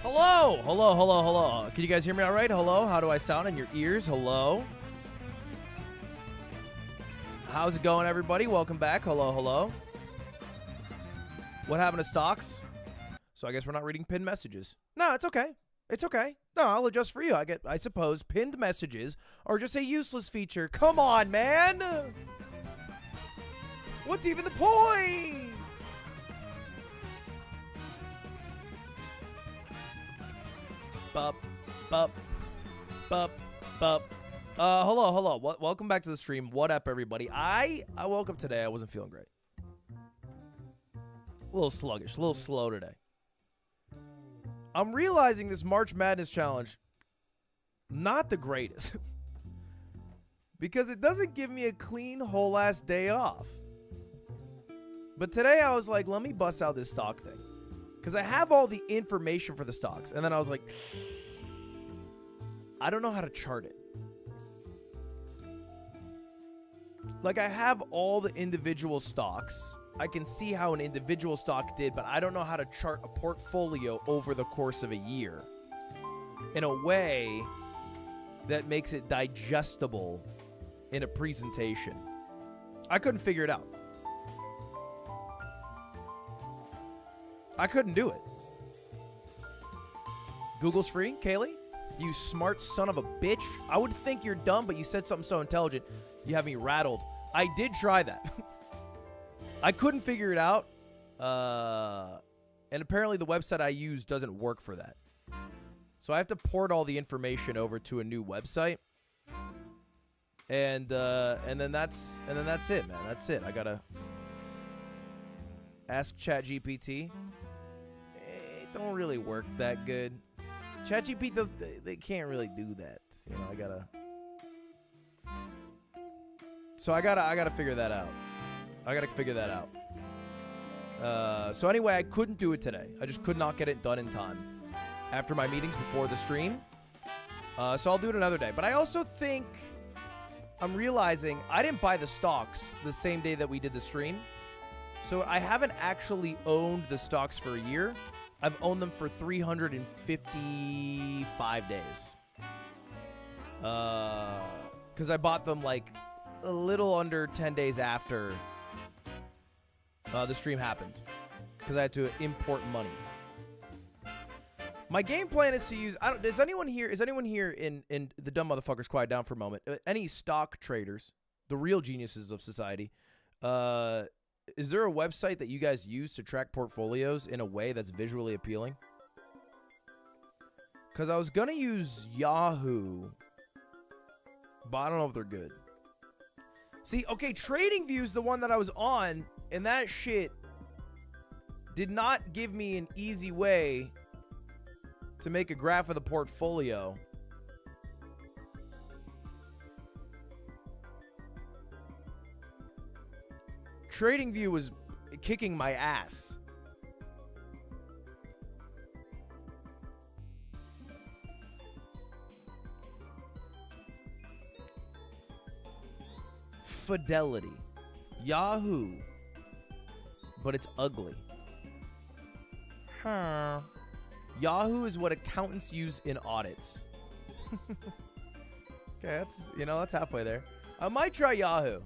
Hello, hello, hello, hello. Can you guys hear me all right? Hello, how do I sound in your ears? Hello. How's it going, everybody? Welcome back. Hello, hello. What happened to stocks? So I guess we're not reading pinned messages. No, it's okay. It's okay. No, I'll adjust for you. I suppose pinned messages are just a useless feature. Come on, man. What's even the point? Bup, bup, bup, bup. Hello. Welcome back to the stream. What up, everybody? I woke up today. I wasn't feeling great. A little sluggish, a little slow today. I'm realizing this March Madness challenge, not the greatest. Because it doesn't give me a clean, whole-ass day off. But today I was like, let me bust out this stock thing. Because I have all the information for the stocks. And then I was like, I don't know how to chart it. Like, I have all the individual stocks. I can see how an individual stock did, but I don't know how to chart a portfolio over the course of a year in a way that makes it digestible in a presentation. I couldn't figure it out. I couldn't do it. Google's free, Kaylee? You smart son of a bitch. I would think you're dumb, but you said something so intelligent. You have me rattled. I did try that. I couldn't figure it out. And apparently the website I use doesn't work for that. So I have to port all the information over to a new website. And then that's it, man. That's it. I gotta ask ChatGPT. It don't really work that good. ChatGPT does. They can't really do that. You know, I gotta figure that out. So anyway, I couldn't do it today. I just could not get it done in time after my meetings before the stream. So I'll do it another day. But I also think I'm realizing I didn't buy the stocks the same day that we did the stream. So I haven't actually owned the stocks for a year. I've owned them for 355 days. Because I bought them like a little under 10 days after the stream happened. Because I had to import money. My game plan is to use... Is anyone here in the dumb motherfuckers quiet down for a moment? Any stock traders, the real geniuses of society, is there a website that you guys use to track portfolios in a way that's visually appealing? Because I was going to use Yahoo, but I don't know if they're good. See, okay, TradingView is the one that I was on, and that shit did not give me an easy way to make a graph of the portfolio. TradingView was kicking my ass. Fidelity. Yahoo. But it's ugly. Huh. Yahoo is what accountants use in audits. Okay, that's halfway there. I might try Yahoo.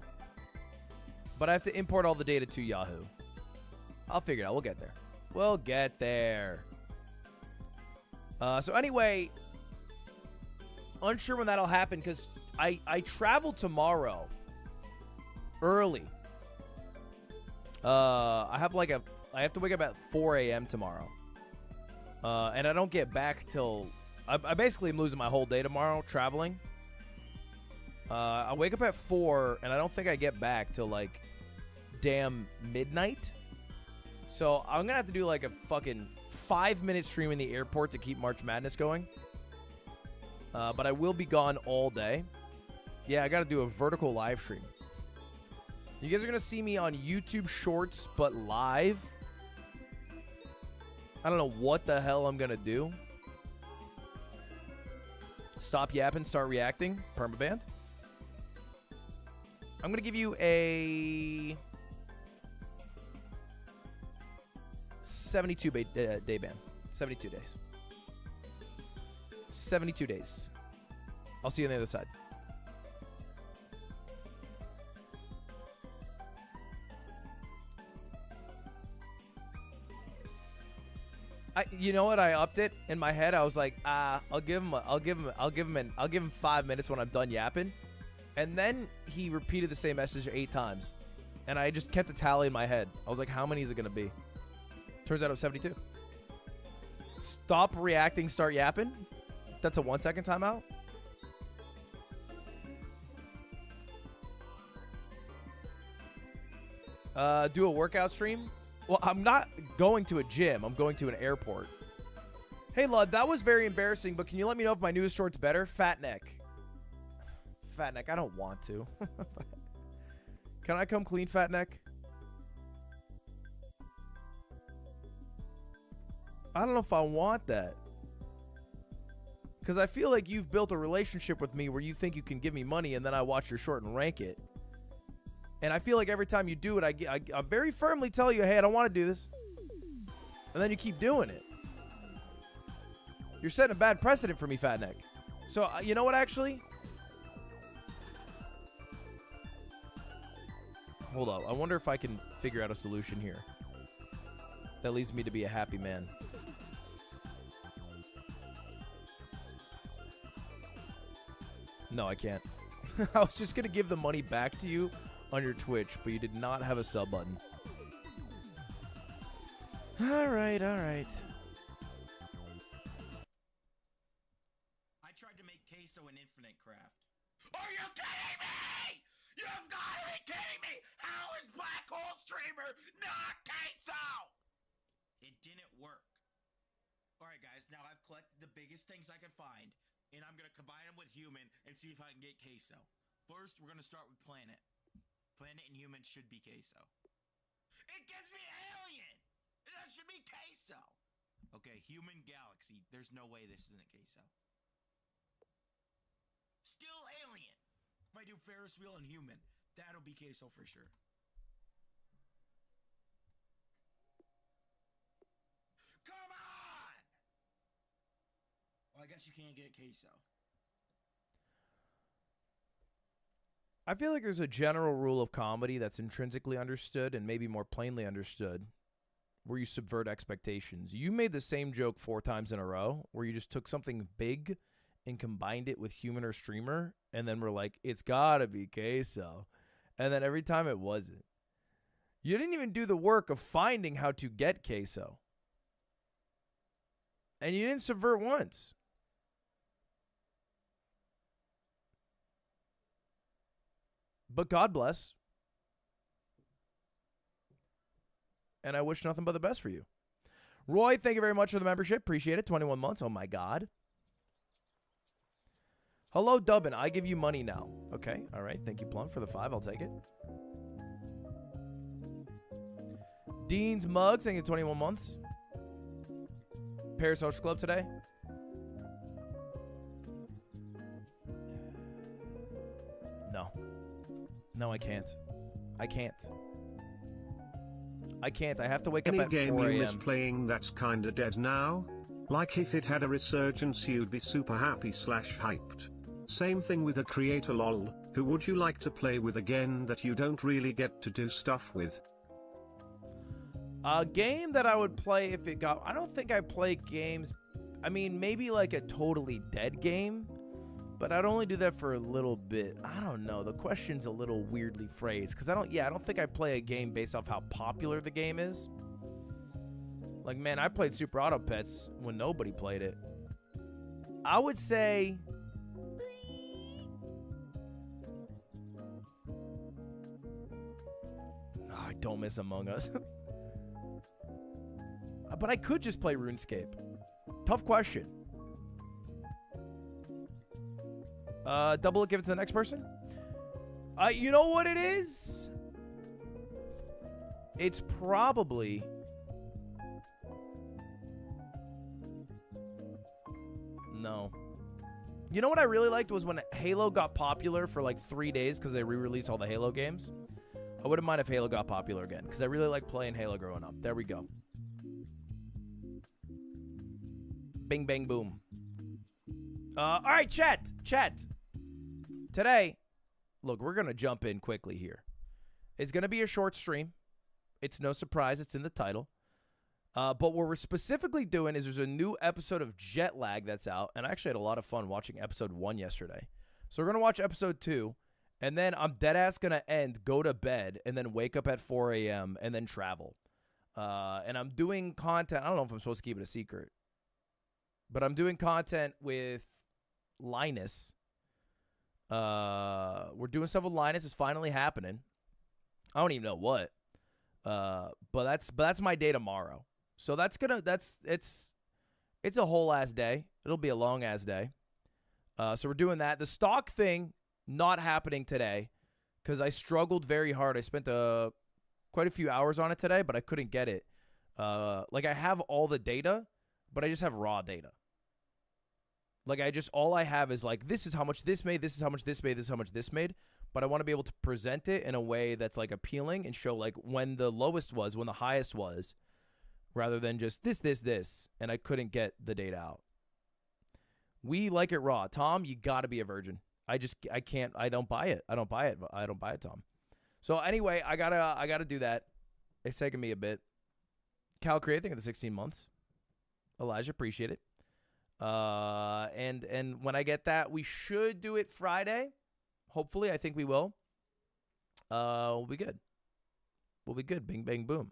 But I have to import all the data to Yahoo. I'll figure it out. We'll get there. We'll get there. So anyway, unsure when that'll happen because I travel tomorrow early. I have to wake up at 4 a.m. tomorrow. And I don't get back till... I basically am losing my whole day tomorrow traveling. I wake up at 4, and I don't think I get back till, like, damn midnight. So I'm going to have to do, like, a fucking 5-minute stream in the airport to keep March Madness going. But I will be gone all day. Yeah, I got to do a vertical live stream. You guys are going to see me on YouTube Shorts, but live. I don't know what the hell I'm going to do. Stop yapping, start reacting. Permaband. I'm going to give you a 72 day ban. 72 days. 72 days. I'll see you on the other side. You know what? I upped it in my head. I was like, I'll give him 5 minutes when I'm done yapping. And then he repeated the same message 8 times. And I just kept a tally in my head. I was like, how many is it going to be? Turns out it was 72. Stop reacting, start yapping. That's a 1 second timeout. Do a workout stream. Well, I'm not going to a gym. I'm going to an airport. Hey, Lud, that was very embarrassing, but can you let me know if my newest short's better? Fat neck. Fat neck, I don't want to. Can I come clean, fat neck? I don't know if I want that. Because I feel like you've built a relationship with me where you think you can give me money and then I watch your short and rank it. And I feel like every time you do it, I very firmly tell you, hey, I don't want to do this. And then you keep doing it. You're setting a bad precedent for me, fat neck. So, you know what, actually? Hold on. I wonder if I can figure out a solution here that leads me to be a happy man. No, I can't. I was just going to give the money back to you on your Twitch, but you did not have a sub button. All right, all right. I tried to make queso in Infinite Craft. Are you kidding me? You've got to be kidding me! How is Black Hole Streamer not queso? It didn't work. Alright guys, now I've collected the biggest things I can find, and I'm going to combine them with human and see if I can get queso. First, we're going to start with planet. Planet and human should be queso. It gives me alien! That should be queso! Okay, human galaxy. There's no way this isn't queso. Still alien! If I do Ferris wheel and human, that'll be queso for sure. Come on! Well, I guess you can't get queso. I feel like there's a general rule of comedy that's intrinsically understood and maybe more plainly understood where you subvert expectations. You made the same joke 4 times in a row where you just took something big and combined it with human or streamer, and then we're like, it's gotta be queso. And then every time it wasn't. You didn't even do the work of finding how to get queso. And you didn't subvert once. But God bless. And I wish nothing but the best for you. Roy, thank you very much for the membership. Appreciate it. 21 months. Oh, my God. Hello, Dubbin. I give you money now. Okay. All right. Thank you, Plum, for the 5. I'll take it. Dean's Mugs. Thank you, 21 months. Paris Social Club today. No. No, I can't. I can't. I can't. I have to wake up at 4 a.m. Any game you miss playing that's kinda dead now? Like if it had a resurgence you'd be super happy / hyped. Same thing with a creator lol. Who would you like to play with again that you don't really get to do stuff with? A game that I would play if it got... I don't think I play games... I mean, maybe like a totally dead game. But I'd only do that for a little bit. I don't know. The question's a little weirdly phrased. Because I don't think I play a game based off how popular the game is. Like, man, I played Super Auto Pets when nobody played it. I would say... No, I don't miss Among Us. But I could just play RuneScape. Tough question. Double it, give it to the next person. You know what it is? It's probably... No. You know what I really liked was when Halo got popular for like 3 days because they re-released all the Halo games. I wouldn't mind if Halo got popular again because I really liked playing Halo growing up. There we go. Bing, bang, boom. All right, chat. Today, look, we're going to jump in quickly here. It's going to be a short stream. It's no surprise. It's in the title. But what we're specifically doing is there's a new episode of Jet Lag that's out, and I actually had a lot of fun watching episode 1 yesterday. So we're going to watch episode 2, and then I'm deadass going to go to bed, and then wake up at 4 a.m., and then travel. And I'm doing content. I don't know if I'm supposed to keep it a secret, but I'm doing content with Linus. We're doing stuff with Linus. It's finally happening. I don't even know what. But that's my day tomorrow. So it's a whole ass day. It'll be a long ass day. So we're doing that. The stock thing not happening today because I struggled very hard. I spent quite a few hours on it today, but I couldn't get it. Like I have all the data, but I just have raw data. Like all I have is like, this is how much this made, this is how much this made, this is how much this made. But I want to be able to present it in a way that's like appealing and show like when the lowest was, when the highest was, rather than just this. And I couldn't get the data out. We like it raw. Tom, you got to be a virgin. I can't, I don't buy it. I don't buy it, Tom. So anyway, I gotta do that. It's taken me a bit. Cal Create, I think of the 16 months. Elijah, appreciate it. And when I get that, we should do it Friday. Hopefully, I think we will. We'll be good. We'll be good. Bing, bang, boom.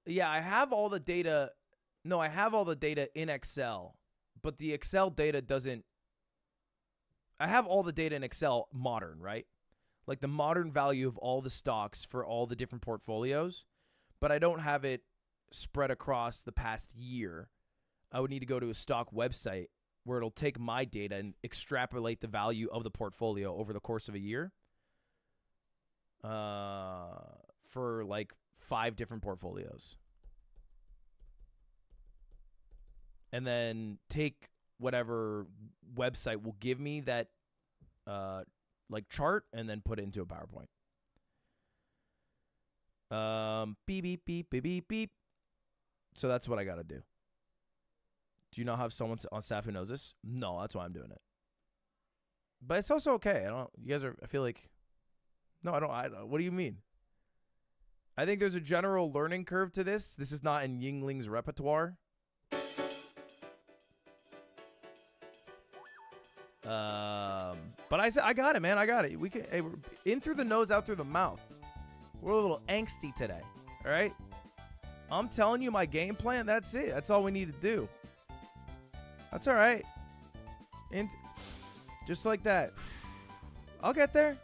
Yeah, I have all the data. No, I have all the data in Excel, but the Excel data doesn't. I have all the data in Excel modern, right? Like the modern value of all the stocks for all the different portfolios, but I don't have it spread across the past year. I would need to go to a stock website where it'll take my data and extrapolate the value of the portfolio over the course of a year for like 5 different portfolios. And then take whatever website will give me that like chart and then put it into a PowerPoint. Beep, beep, beep, beep, beep, beep. So that's what I got to do. Do you not have someone on staff who knows this? No, that's why I'm doing it. But it's also okay. I feel like, no, I don't. What do you mean? I think there's a general learning curve to this. This is not in Yingling's repertoire. But I got it, man. I got it. We can we're in through the nose, out through the mouth. We're a little angsty today. All right. I'm telling you my game plan. That's it. That's all we need to do. That's all right. And just like that. I'll get there.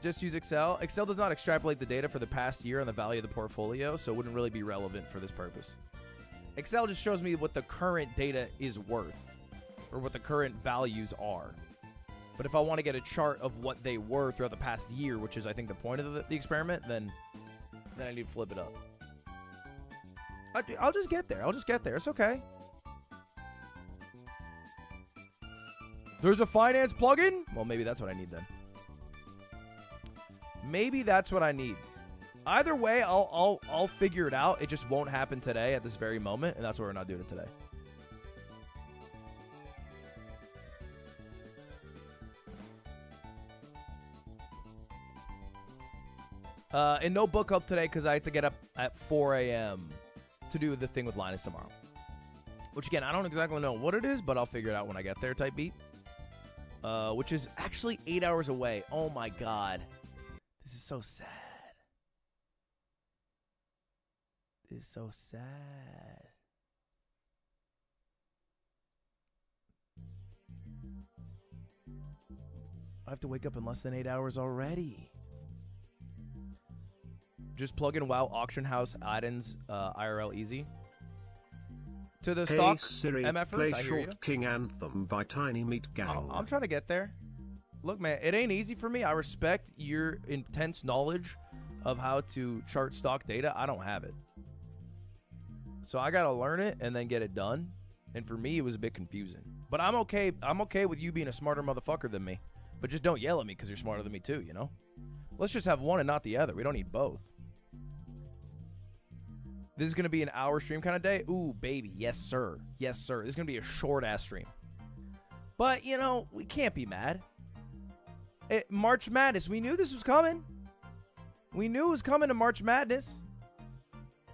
Just use Excel. Excel does not extrapolate the data for the past year on the value of the portfolio, so it wouldn't really be relevant for this purpose. Excel just shows me what the current data is worth or what the current values are. But if I want to get a chart of what they were throughout the past year, which is, I think, the point of the experiment, then I need to flip it up. I'll just get there. It's okay. There's a finance plugin? Well, maybe that's what I need then. Maybe that's what I need. Either way, I'll figure it out. It just won't happen today at this very moment, and that's why we're not doing it today. And no book up today because I have to get up at 4 a.m. to do the thing with Linus tomorrow. Which, again, I don't exactly know what it is, but I'll figure it out when I get there type beat. Which is actually 8 hours away. Oh, my God. This is so sad. This is so sad. I have to wake up in less than 8 hours already. Just plug in WoW Auction House add-ins IRL easy. To the stock Siri, MFers, play I hear Short you. King Anthem by Tiny Meat Gang. I'm trying to get there. Look, man, it ain't easy for me. I respect your intense knowledge of how to chart stock data. I don't have it. So I got to learn it and then get it done. And for me, it was a bit confusing. But I'm okay. I'm okay with you being a smarter motherfucker than me. But just don't yell at me because you're smarter than me too, you know? Let's just have one and not the other. We don't need both. This is going to be an hour stream kind of day. Ooh, baby. Yes, sir. Yes, sir. This is going to be a short-ass stream. But, you know, we can't be mad. March Madness. We knew this was coming. We knew it was coming to March Madness.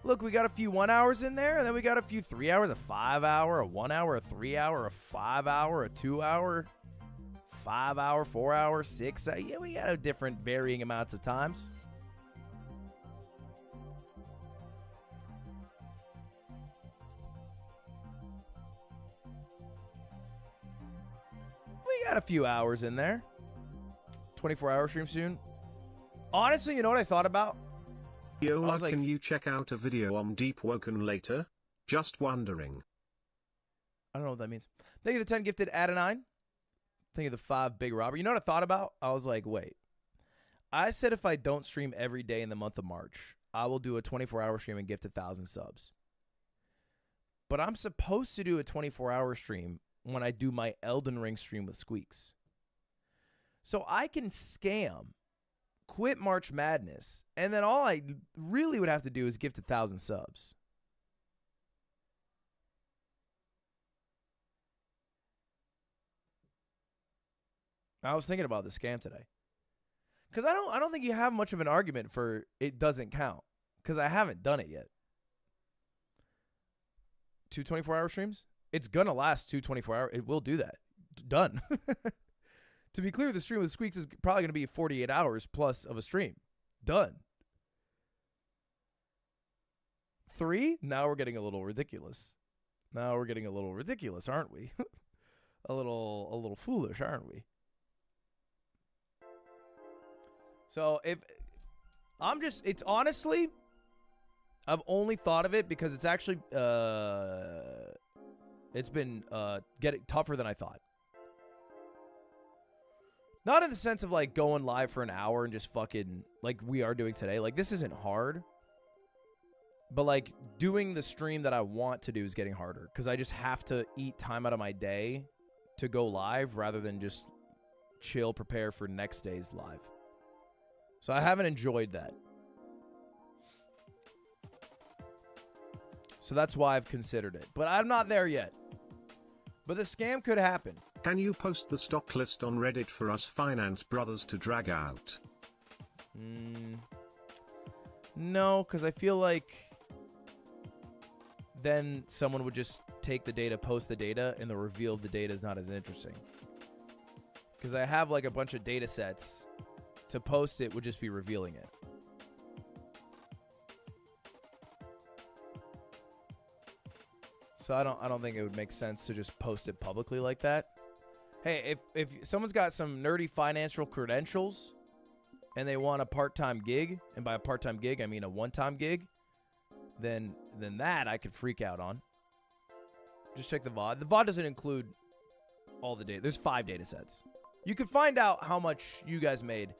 Look, we got a few 1 hours in there, and then we got a few 3 hours, a 5 hour, a 1 hour, a 3 hour, a 5 hour, a 2 hour, 5 hour, 4 hour, 6 hour. Yeah, we got a different varying amounts of times. We got a few hours in there. 24-hour stream soon. Honestly, you know what I thought about? Yo, I was like, can you check out a video on Deep Woken later? Just wondering. I don't know what that means. Thank you for the 10 gifted Adenine. Thank you for the 5 Big Robert. You know what I thought about? I was like, wait. I said if I don't stream every day in the month of March, I will do a 24-hour stream and gift 1,000 subs. But I'm supposed to do a 24-hour stream when I do my Elden Ring stream with Squeaks. So I can scam, quit March Madness, and then all I really would have to do is gift 1,000 subs. I was thinking about the scam today. Because I don't think you have much of an argument for it doesn't count. Because I haven't done it yet. 2 24-hour streams? It's going to last 2 24-hour. It will do that. Done. To be clear, the stream with Squeaks is probably going to be 48 hours plus of a stream. Done. 3? Now we're getting a little ridiculous. Now we're getting a little ridiculous, aren't we? a little foolish, aren't we? So if I'm just, it's honestly, I've only thought of it because it's actually, it's been getting tougher than I thought. Not in the sense of like going live for an hour and just fucking like we are doing today. Like this isn't hard. But like doing the stream that I want to do is getting harder because I just have to eat time out of my day to go live rather than just chill, prepare for next day's live. So I haven't enjoyed that. So that's why I've considered it. But I'm not there yet. But the scam could happen. Can you post the stock list on Reddit for us finance brothers to drag out? No, because I feel like then someone would just take the data, post the data, and the reveal of the data is not as interesting. Because I have like a bunch of data sets. To post it would just be revealing it. So I don't think it would make sense to just post it publicly like that. Hey, if someone's got some nerdy financial credentials and they want a part-time gig, and by a part-time gig I mean a one-time gig, then that I could freak out on. Just check the VOD. The VOD doesn't include all the data. There's 5 data sets. You could find out how much you guys made,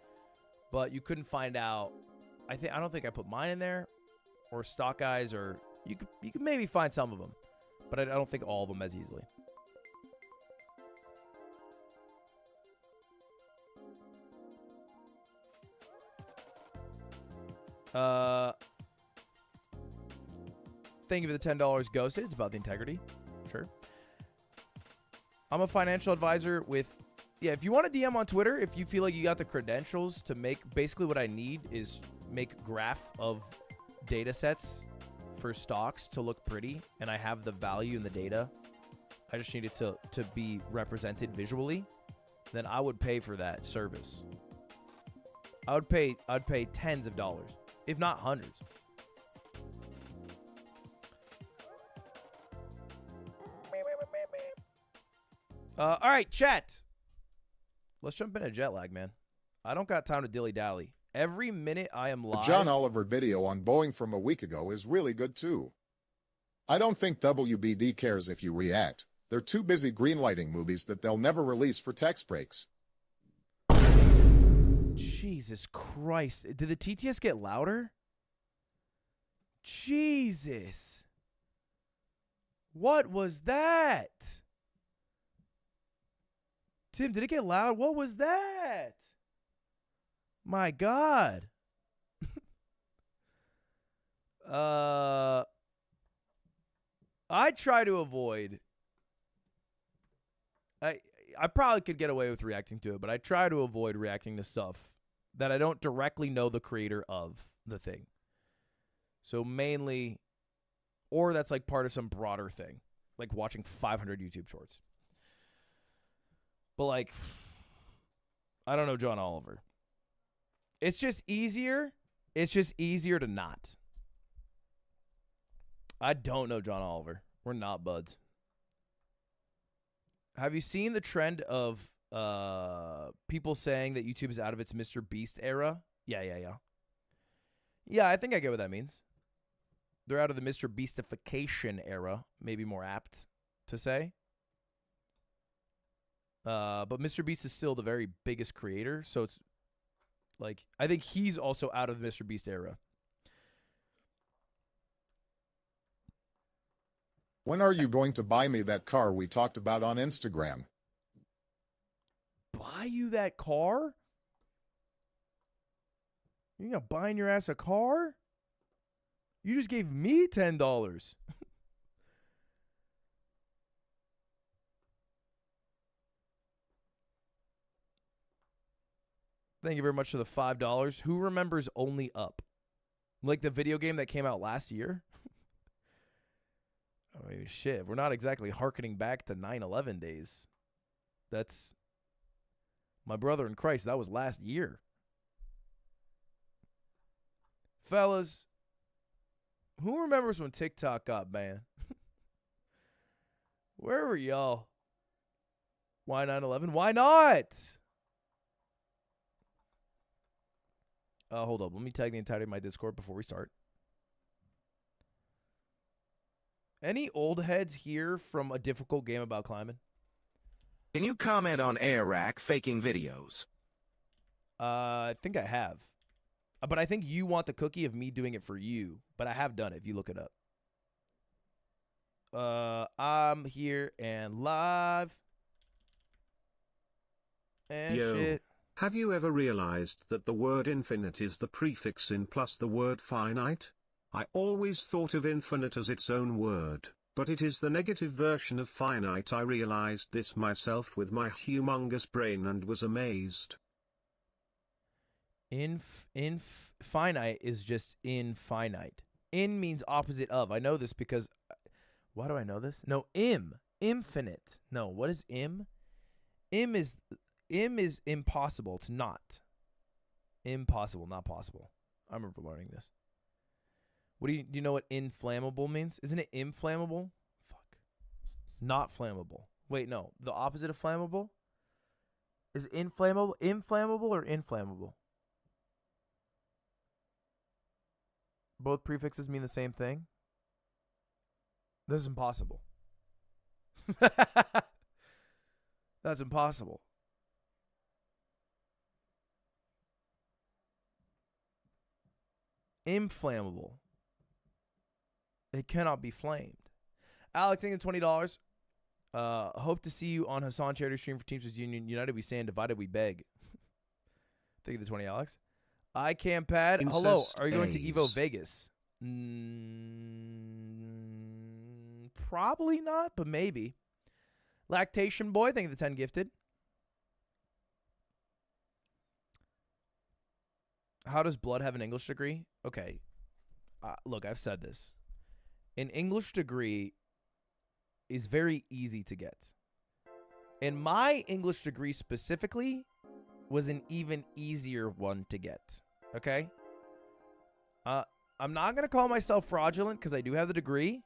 but you couldn't find out. I don't think I put mine in there, or Stock Eyes, or you could maybe find some of them, but I don't think all of them as easily. Thank you for the $10 ghosted. It's about the integrity. Sure. I'm a financial advisor with, yeah, if you want to DM on Twitter, if you feel like you got the credentials to make, basically what I need is make graph of data sets for stocks to look pretty, and I have the value in the data. I just need it to be represented visually. Then I would pay for that service. I'd pay tens of dollars, if not hundreds. All right, chat. Let's jump into jet lag, man. I don't got time to dilly-dally. Every minute I am live. The John Oliver video on Boeing from a week ago is really good too. I don't think WBD cares if you react. They're too busy greenlighting movies that they'll never release for tax breaks. Jesus Christ. Did the TTS get louder? Jesus. What was that? Tim, did it get loud? What was that? My God. I try to avoid. I probably could get away with reacting to it, but I try to avoid reacting to stuff that I don't directly know the creator of the thing. So mainly, or that's like part of some broader thing, like watching 500 YouTube shorts. But like, I don't know John Oliver. It's just easier. It's just easier to not. I don't know John Oliver. We're not buds. Have you seen the trend of people saying that YouTube is out of its Mr. Beast era? Yeah. Yeah, I think I get what that means. They're out of the Mr. Beastification era, maybe more apt to say. But Mr. Beast is still the very biggest creator, so it's like I think he's also out of the Mr. Beast era. When are you going to buy me that car we talked about on Instagram? Buy you that car? You gonna buying your ass a car? You just gave me $10. Thank you very much for the $5. Who remembers Only Up? Like the video game that came out last year? I mean, shit, we're not exactly hearkening back to 9/11 days. That's my brother in Christ. That was last year. Fellas, who remembers when TikTok got banned? Where were y'all? Why 9/11? Why not? Hold up. Let me tag the entirety of my Discord before we start. Any old heads here from a difficult game about climbing? Can you comment on Airac faking videos? I think I have. But I think you want the cookie of me doing it for you. But I have done it if you look it up. I'm here and live. And Yo. shit. Have you ever realized that the word infinite is the prefix in plus the word finite? I always thought of infinite as its own word, but it is the negative version of finite. I realized this myself with my humongous brain and was amazed. Finite is just infinite. In means opposite of. I know this because... Why do I know this? No, infinite. No, what is im? Im is impossible. It's not. Impossible, not possible. I remember learning this. What do you know what inflammable means? Isn't it inflammable? Fuck. Not flammable. Wait, no. The opposite of flammable? Is inflammable or inflammable? Both prefixes mean the same thing? This is impossible. That's impossible. Inflammable. It cannot be flamed. Alex, thank you $20. Hope to see you on Hassan Charity Stream for Teamsters Union. United we stand, divided we beg. Thank you the 20, Alex. I Cam Pad. Incest Hello. Are you going to A's. Evo Vegas? Probably not, but maybe. Lactation Boy, thank you the 10 gifted. How does blood have an English degree? Okay. Look, I've said this. An English degree is very easy to get. And my English degree specifically was an even easier one to get. Okay? I'm not going to call myself fraudulent because I do have the degree.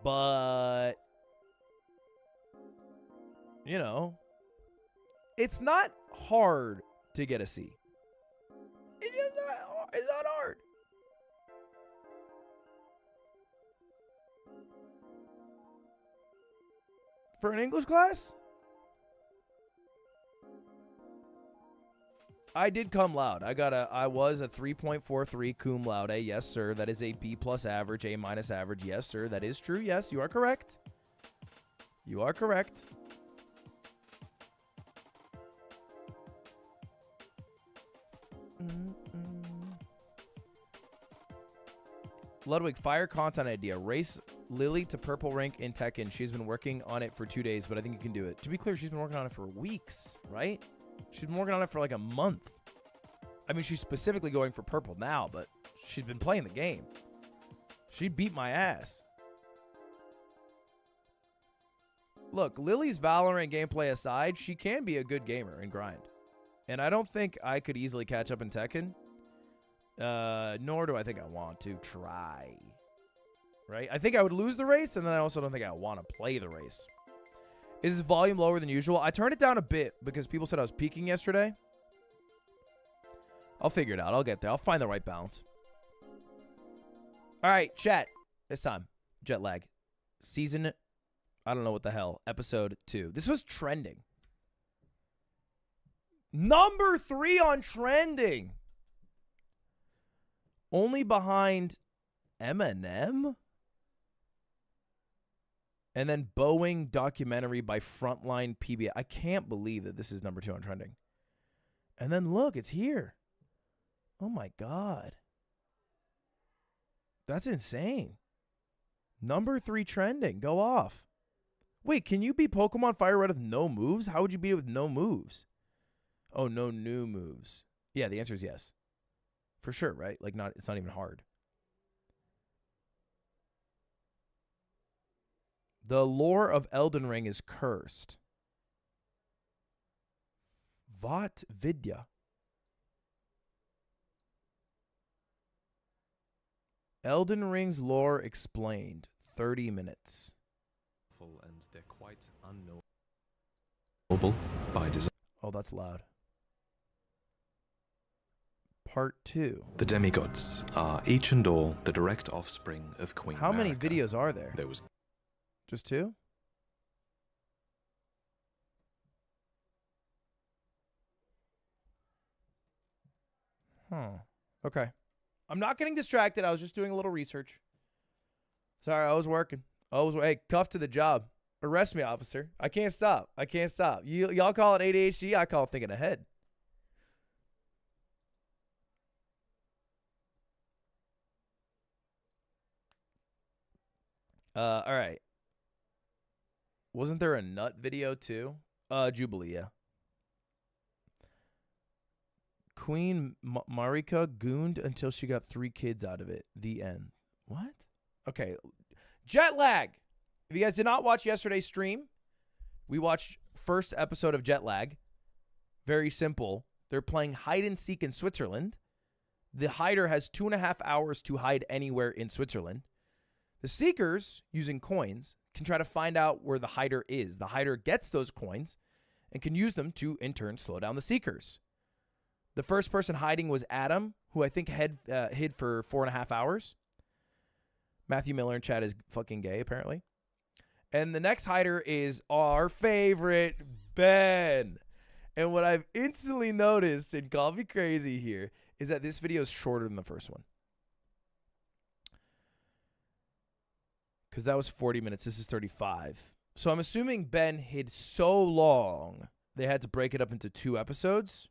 But, you know, it's not hard to get a C. It's not hard. For an English class? I did cum laude. I was a 3.43 cum laude. Yes, sir. That is a B+ average, A- average. Yes, sir. That is true. Yes, you are correct. You are correct. Ludwig, fire content idea. Race Lily to purple rank in Tekken. She's been working on it for 2 days, but I think you can do it. To be clear, she's been working on it for weeks, right? She's been working on it for like a month. I mean, she's specifically going for purple now, but she's been playing the game. She beat my ass. Look, Lily's Valorant gameplay aside, she can be a good gamer and grind. And I don't think I could easily catch up in Tekken. Nor do I think I want to try. Right? I think I would lose the race, and then I also don't think I want to play the race. Is this volume lower than usual? I turned it down a bit because people said I was peaking yesterday. I'll figure it out. I'll get there. I'll find the right balance. All right, chat. This time. Jet lag. Season, I don't know what the hell. Episode 2. This was trending. Number 3 on trending. Only behind Eminem? And then Boeing documentary by Frontline PBS. I can't believe that this is number 2 on trending. And then look, it's here. Oh my God. That's insane. Number 3 trending. Go off. Wait, can you beat Pokemon Fire Red with no moves? How would you beat it with no moves? Oh, no new moves. Yeah, the answer is yes. For sure, right? Like, it's not even hard. The lore of Elden Ring is cursed. Vat Vidya. Elden Ring's lore explained. 30 minutes. And they're quite unknowable by design. Oh, that's loud. Part 2. The demigods are each and all the direct offspring of Queen How many Marika. videos are there? There was Just 2? Okay. I'm not getting distracted. I was just doing a little research. Sorry, I was working. Hey, cuff to the job. Arrest me, officer. I can't stop. I can't stop. Y'all call it ADHD. I call it thinking ahead. All right. Wasn't there a nut video too? Jubilee, yeah. Queen Marika gooned until she got 3 kids out of it. The end. What? Okay. Jet lag. If you guys did not watch yesterday's stream, we watched first episode of Jet lag. Very simple. They're playing hide and seek in Switzerland. The hider has 2.5 hours to hide anywhere in Switzerland. The seekers, using coins, can try to find out where the hider is. The hider gets those coins and can use them to, in turn, slow down the seekers. The first person hiding was Adam, who I think hid for 4.5 hours. Matthew Miller in chat is fucking gay, apparently. And the next hider is our favorite, Ben. And what I've instantly noticed, and call me crazy here, is that this video is shorter than the first one. Because that was 40 minutes. This is 35. So I'm assuming Ben hid so long, they had to break it up into 2 episodes.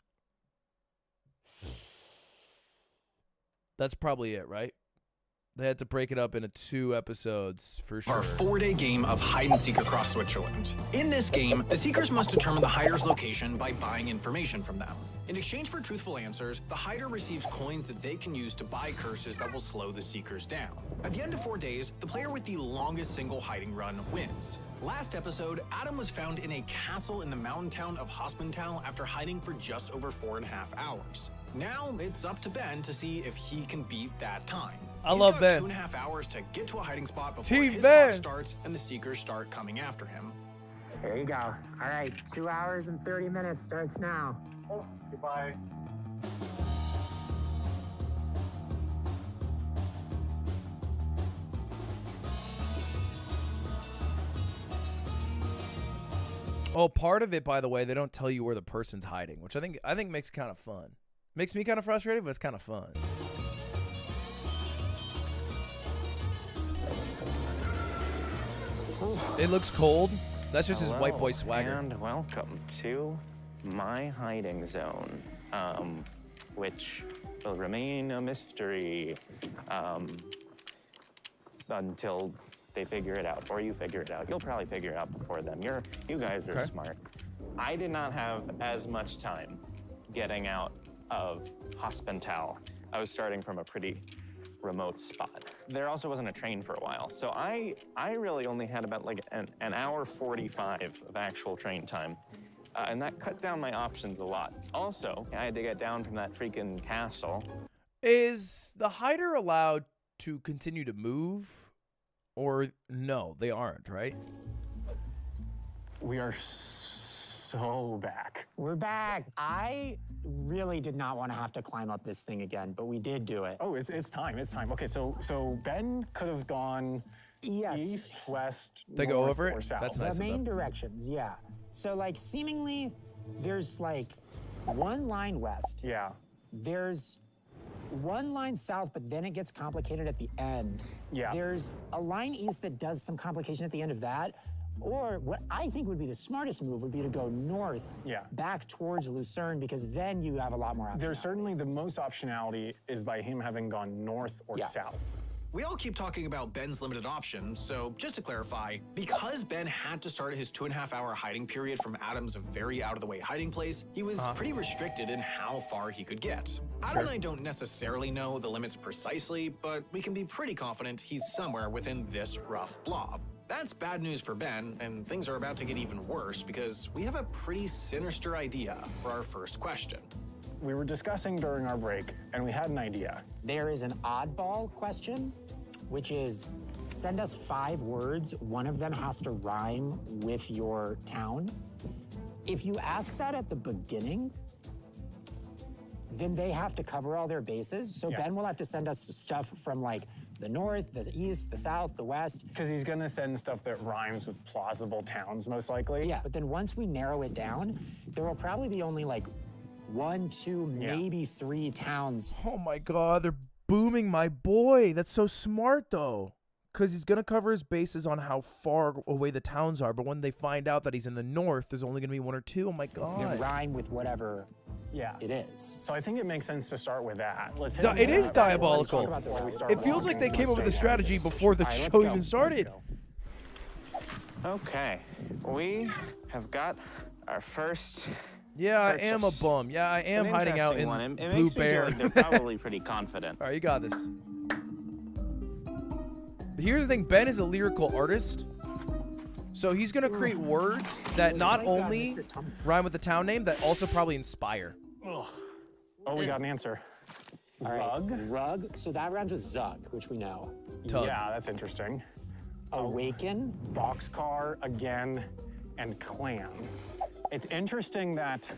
That's probably it, right? They had to break it up into 2 episodes for sure. Our 4-day game of hide and seek across Switzerland. In this game, the seekers must determine the hider's location by buying information from them. In exchange for truthful answers, the hider receives coins that they can use to buy curses that will slow the seekers down. At the end of 4 days, the player with the longest single hiding run wins. Last episode, Adam was found in a castle in the mountain town of Hospental after hiding for just over 4.5 hours. Now it's up to Ben to see if he can beat that time. I love Ben. He's got 2.5 hours to get to a hiding spot before Team his Ben. clock starts and the seekers start coming after him. There you go. All right, 2 hours and 30 minutes starts now. Oh, goodbye. Oh, part of it, by the way, they don't tell you where the person's hiding, which I think makes it kind of fun. Makes me kind of frustrated, but it's kind of fun. It looks cold. That's just his white boy swagger. And welcome to my hiding zone, which will remain a mystery until they figure it out, or you figure it out. You'll probably figure it out before them. You guys are smart. I did not have as much time getting out of Hospital. I was starting from a pretty remote spot. There also wasn't a train for a while, so I really only had about like an hour 45 of actual train time. And that cut down my options a lot. Also, I had to get down from that freaking castle. Is the hider allowed to continue to move? Or no, they aren't, right? We are so back. We're back. I really did not want to have to climb up this thing again, but we did do it. Oh, it's time. It's time. Okay, so Ben could have gone east, west, They north, go over or it? south. That's The nice of main them. directions, yeah. So like seemingly there's like one line west. Yeah. There's one line south, but then it gets complicated at the end. Yeah. There's a line east that does some complication at the end of that. Or what I think would be the smartest move would be to go north, back towards Lucerne, because then you have a lot more options. There's certainly the most optionality is by him having gone north or south. We all keep talking about Ben's limited options, so just to clarify, because Ben had to start his 2.5-hour hiding period from Adam's very out-of-the-way hiding place, he was pretty restricted in how far he could get. Adam and I don't necessarily know the limits precisely, but we can be pretty confident he's somewhere within this rough blob. That's bad news for Ben, and things are about to get even worse because we have a pretty sinister idea for our first question. We were discussing during our break, and we had an idea. There is an oddball question, which is send us 5 words. One of them has to rhyme with your town. If you ask that at the beginning, then they have to cover all their bases. So Ben will have to send us stuff from like the north, the east, the south, the west. Because he's gonna send stuff that rhymes with plausible towns, most likely. Yeah, but then once we narrow it down, there will probably be only like 1, 2, maybe 3 towns. Oh my god, they're booming my boy. That's so smart though. Because he's going to cover his bases on how far away the towns are. But when they find out that he's in the north, there's only going to be 1 or 2. Oh my god. They rhyme with whatever it is. So I think it makes sense to start with that. Let's It is diabolical. It feels like they came up with a strategy before the show even started. Okay, we have got our first. Yeah, I am a bum. Yeah, I am hiding out in It Blue makes me Bear. feel like they're probably pretty confident. All right, you got this. But here's the thing, Ben is a lyrical artist. So he's going to create words that not only rhyme with the town name, that also probably inspire. Oh, we got an answer. All right, Rug. Rug. So that rhymes with Zug, which we know. Tug. Yeah, that's interesting. Awaken. Boxcar again, and clan. It's interesting that,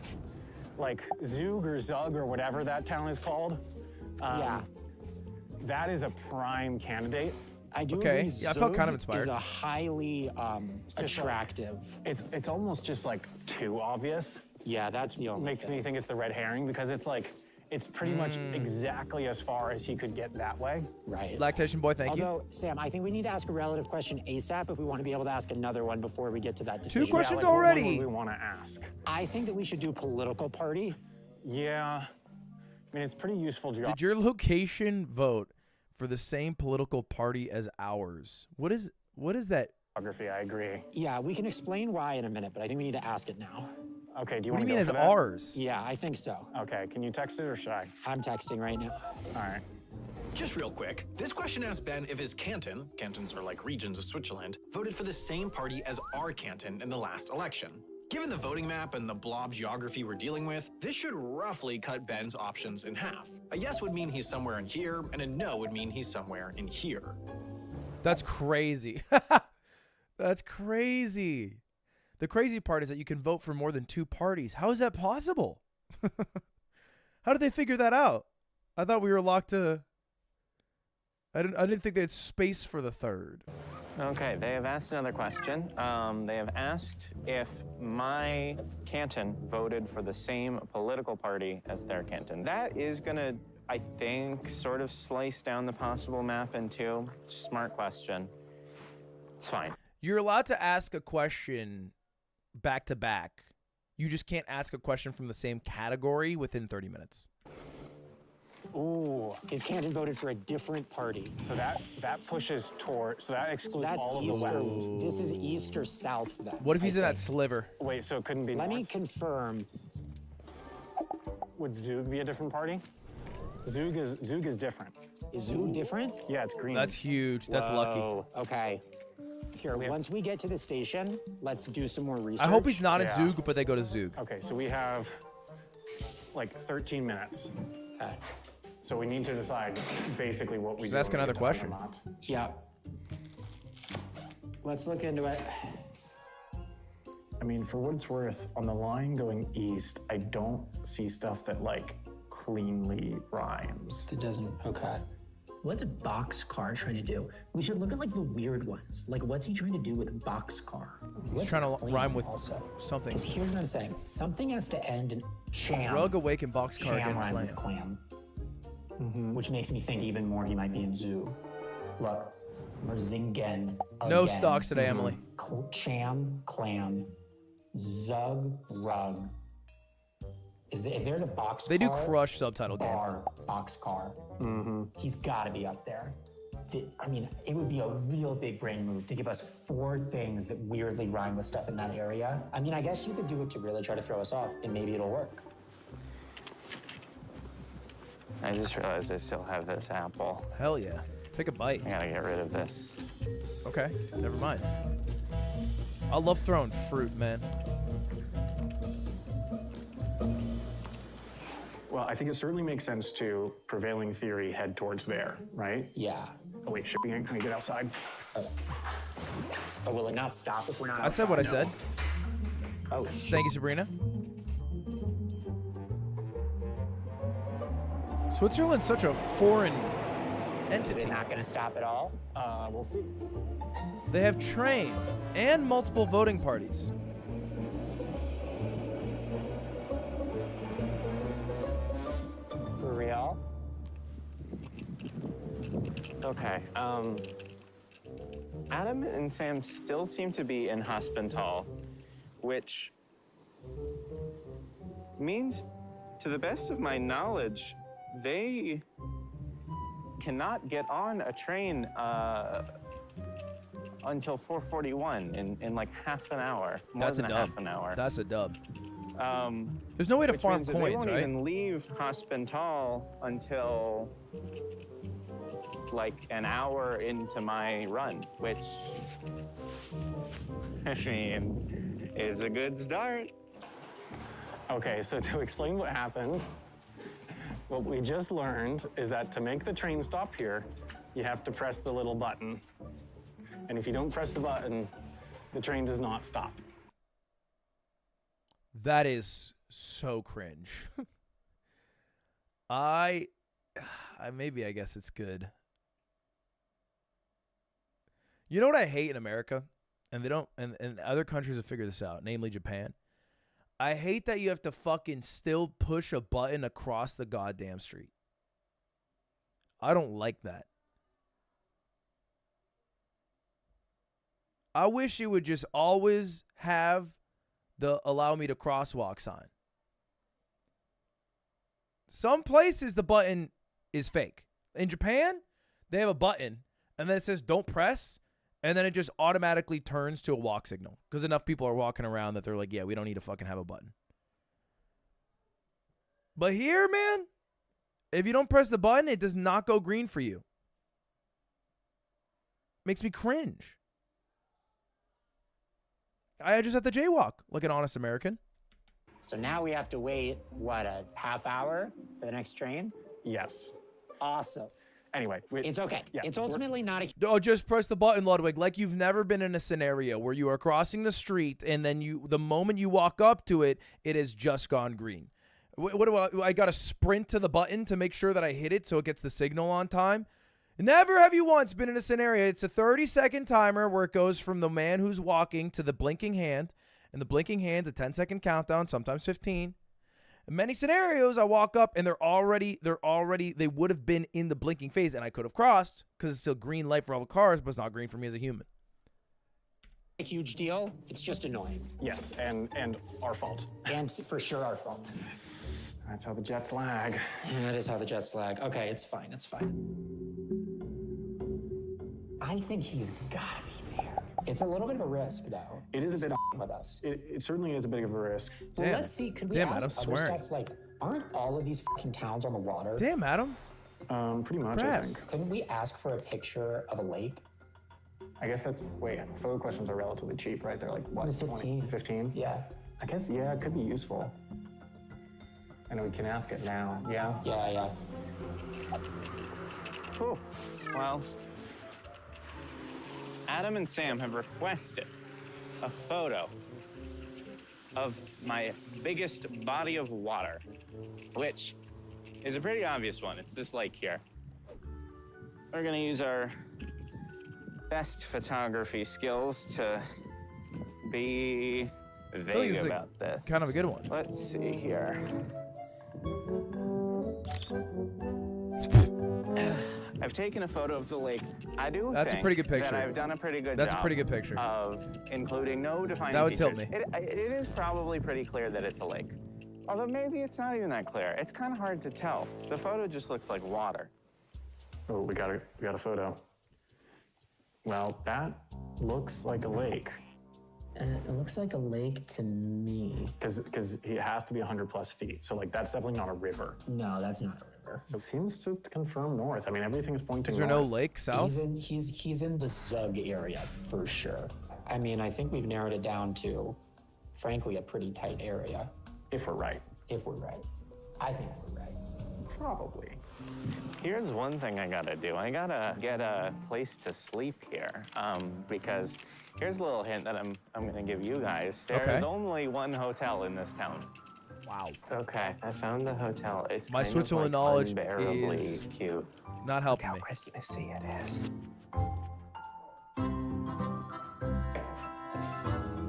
like, Zug or Zug or whatever that town is called, that is a prime candidate. I do Okay. agree. Yeah, I felt kind of Zug inspired. is a highly attractive. It's almost just like too obvious. Yeah, that's the only Makes me think it's the red herring because it's like it's pretty much exactly as far as he could get that way. Right. Lactation boy, thank you. Although, Sam, I think we need to ask a relative question ASAP if we want to be able to ask another one before we get to that decision. 2 questions What one already. would we want to ask? I think that we should do political party. Yeah. I mean, it's pretty useful geography. Did your location vote for the same political party as ours? What is that? I agree. Yeah, we can explain why in a minute, but I think we need to ask it now. Okay, do you What want do you to mean go as for that? ours? Yeah, I think so. Okay, can you text it or should I? I'm texting right now. All right. Just real quick, this question asks Ben if his canton, cantons are like regions of Switzerland, voted for the same party as our canton in the last election. Given the voting map and the blob geography we're dealing with, this should roughly cut Ben's options in half. A yes would mean he's somewhere in here, and a no would mean he's somewhere in here. That's crazy. That's crazy. The crazy part is that you can vote for more than 2 parties. How is that possible? How did they figure that out? I thought we were locked to... I didn't think they had space for the 3rd. Okay, they have asked another question. They have asked if my canton voted for the same political party as their canton. That is gonna, I think, sort of slice down the possible map in 2. Smart question. It's fine. You're allowed to ask a question back to back. You just can't ask a question from the same category within 30 minutes. Ooh, his candidate voted for a different party. So that pushes toward, so that excludes That's all east of the or, west. this is east or south then. What if he's I in that think. sliver? Wait, so it couldn't be Let me north? confirm. Would Zug be a different party? Zug is different. Is Zoo different? Yeah, it's green. That's huge. That's lucky. Whoa, okay. Here, once we get to the station, let's do some more research. I hope he's not in Yeah. Zug, but they go to Zug. Okay, so we have like 13 minutes. Okay. So we need to decide basically what we Just do. ask when we another get done or question. not. Yeah. Let's look into it. I mean, for what it's worth, on the line going east, I don't see stuff that like cleanly rhymes. It doesn't, okay. What's Boxcar trying to do? We should look at like the weird ones. Like, what's he trying to do with Boxcar? He's trying to rhyme with also. something. Because here's what I'm saying. Something has to end in cham. Rug Awaken Boxcar Cham again rhyme clam. with clam. Which makes me think even more he might be in zoo. Look, Merzingen No again. stocks today, Emily. Cham, clam, zug, rug. If there's a box They do car, crush subtitle game. bar, boxcar, he's got to be up there. I mean, it would be a real big brain move to give us 4 things that weirdly rhyme with stuff in that area. I mean, I guess you could do it to really try to throw us off, and maybe it'll work. I just realized I still have this apple. Hell yeah. Take a bite. I gotta get rid of this. Okay, never mind. I love throwing fruit, man. Well, I think it certainly makes sense to prevailing theory head towards there, right? Yeah. Oh wait, shipping in. Can we get outside? But will it not stop if we're not I said what I outside? said. Oh, shit. Thank you, Sabrina. Switzerland's such a foreign Is entity. it not going to stop at all? We'll see. They have train and multiple voting parties. For real? Okay. Adam and Sam still seem to be in Hospital, which means, to the best of my knowledge, they cannot get on a train until 4:41 in like half an hour. More That's than a a dub. half an hour. That's a dub. Um, There's no way to which farm means that they coins, won't right? even leave Hospital until like an hour into my run, which I mean is a good start. Okay, so to explain what happened, what we just learned is that to make the train stop here, you have to press the little button. And if you don't press the button, the train does not stop. That is so cringe. I maybe I guess it's good. You know what I hate in America? And they don't and other countries have figured this out, namely Japan. I hate that you have to fucking still push a button across the goddamn street. I don't like that. I wish it would just always have the allow me to crosswalk sign. Some places the button is fake. In Japan, they have a button and then it says don't press, and then it just automatically turns to a walk signal because enough people are walking around that they're like, yeah, we don't need to fucking have a button. But here, man, if you don't press the button, it does not go green for you. Makes me cringe. I just have to jaywalk like an honest American. So now we have to wait, what, a half hour for the next train? Yes. Awesome. Anyway, It's okay. Yeah, It's ultimately not a... Oh, just press the button, Ludwig. Like you've never been in a scenario where you are crossing the street and then the moment you walk up to it, it has just gone green. What do I got to sprint to the button to make sure that I hit it so it gets the signal on time? Never have you once been in a scenario. It's a 30-second timer where it goes from the man who's walking to the blinking hand, and the blinking hand's a 10-second countdown, sometimes 15. In many scenarios, I walk up and they would have been in the blinking phase, and I could have crossed because it's still green light for all the cars, but it's not green for me as a human. A huge deal. It's just annoying. Yes, and our fault. And for sure our fault. That's how the Jets lag. Yeah, that is how the Jets lag. Okay, it's fine. It's fine. I think he's gotta be there. It's a little bit of a risk, though. It is a bit with us. It certainly is a bit of a risk. Well, Damn. let's see. Could we Damn, ask Adam's other swearing. stuff like, aren't all of these fucking towns on the water? Damn, Adam. Pretty much, I Congrats. think. Couldn't we ask for a picture of a lake? I guess that's, wait, photo questions are relatively cheap, right? They're like, what, 15. 15? Yeah. I guess, yeah, it could be useful. And we can ask it now, yeah? Yeah. Cool. Well, Adam and Sam have requested a photo of my biggest body of water, which is a pretty obvious one. It's this lake here. We're gonna use our best photography skills to be vague this is about this. Kind of a good one. Let's see here. I've taken a photo of the lake. I do That's a think pretty good picture. that I've done a pretty good That's job a pretty good picture. of including no defining That would features. tilt me. It is probably pretty clear that it's a lake. Although maybe it's not even that clear. It's kind of hard to tell. The photo just looks like water. Oh, we got a photo. Well, that looks like a lake. It looks like a lake to me. Because it has to be 100 plus feet. So like that's definitely not a river. No, that's not a river. So it seems to confirm north. I mean, everything is pointing Is there north. no lake south? He's in the Zug area for sure. I mean, I think we've narrowed it down to, frankly, a pretty tight area. If we're right. If we're right. I think we're right. Probably. Here's one thing I gotta do. I gotta get a place to sleep here. Because here's a little hint that I'm gonna give you guys. There's only one hotel in this town. Wow. Okay, I found the hotel. It's My kind Switzerland of like knowledge unbearably is cute. not helping How me. Christmassy it is.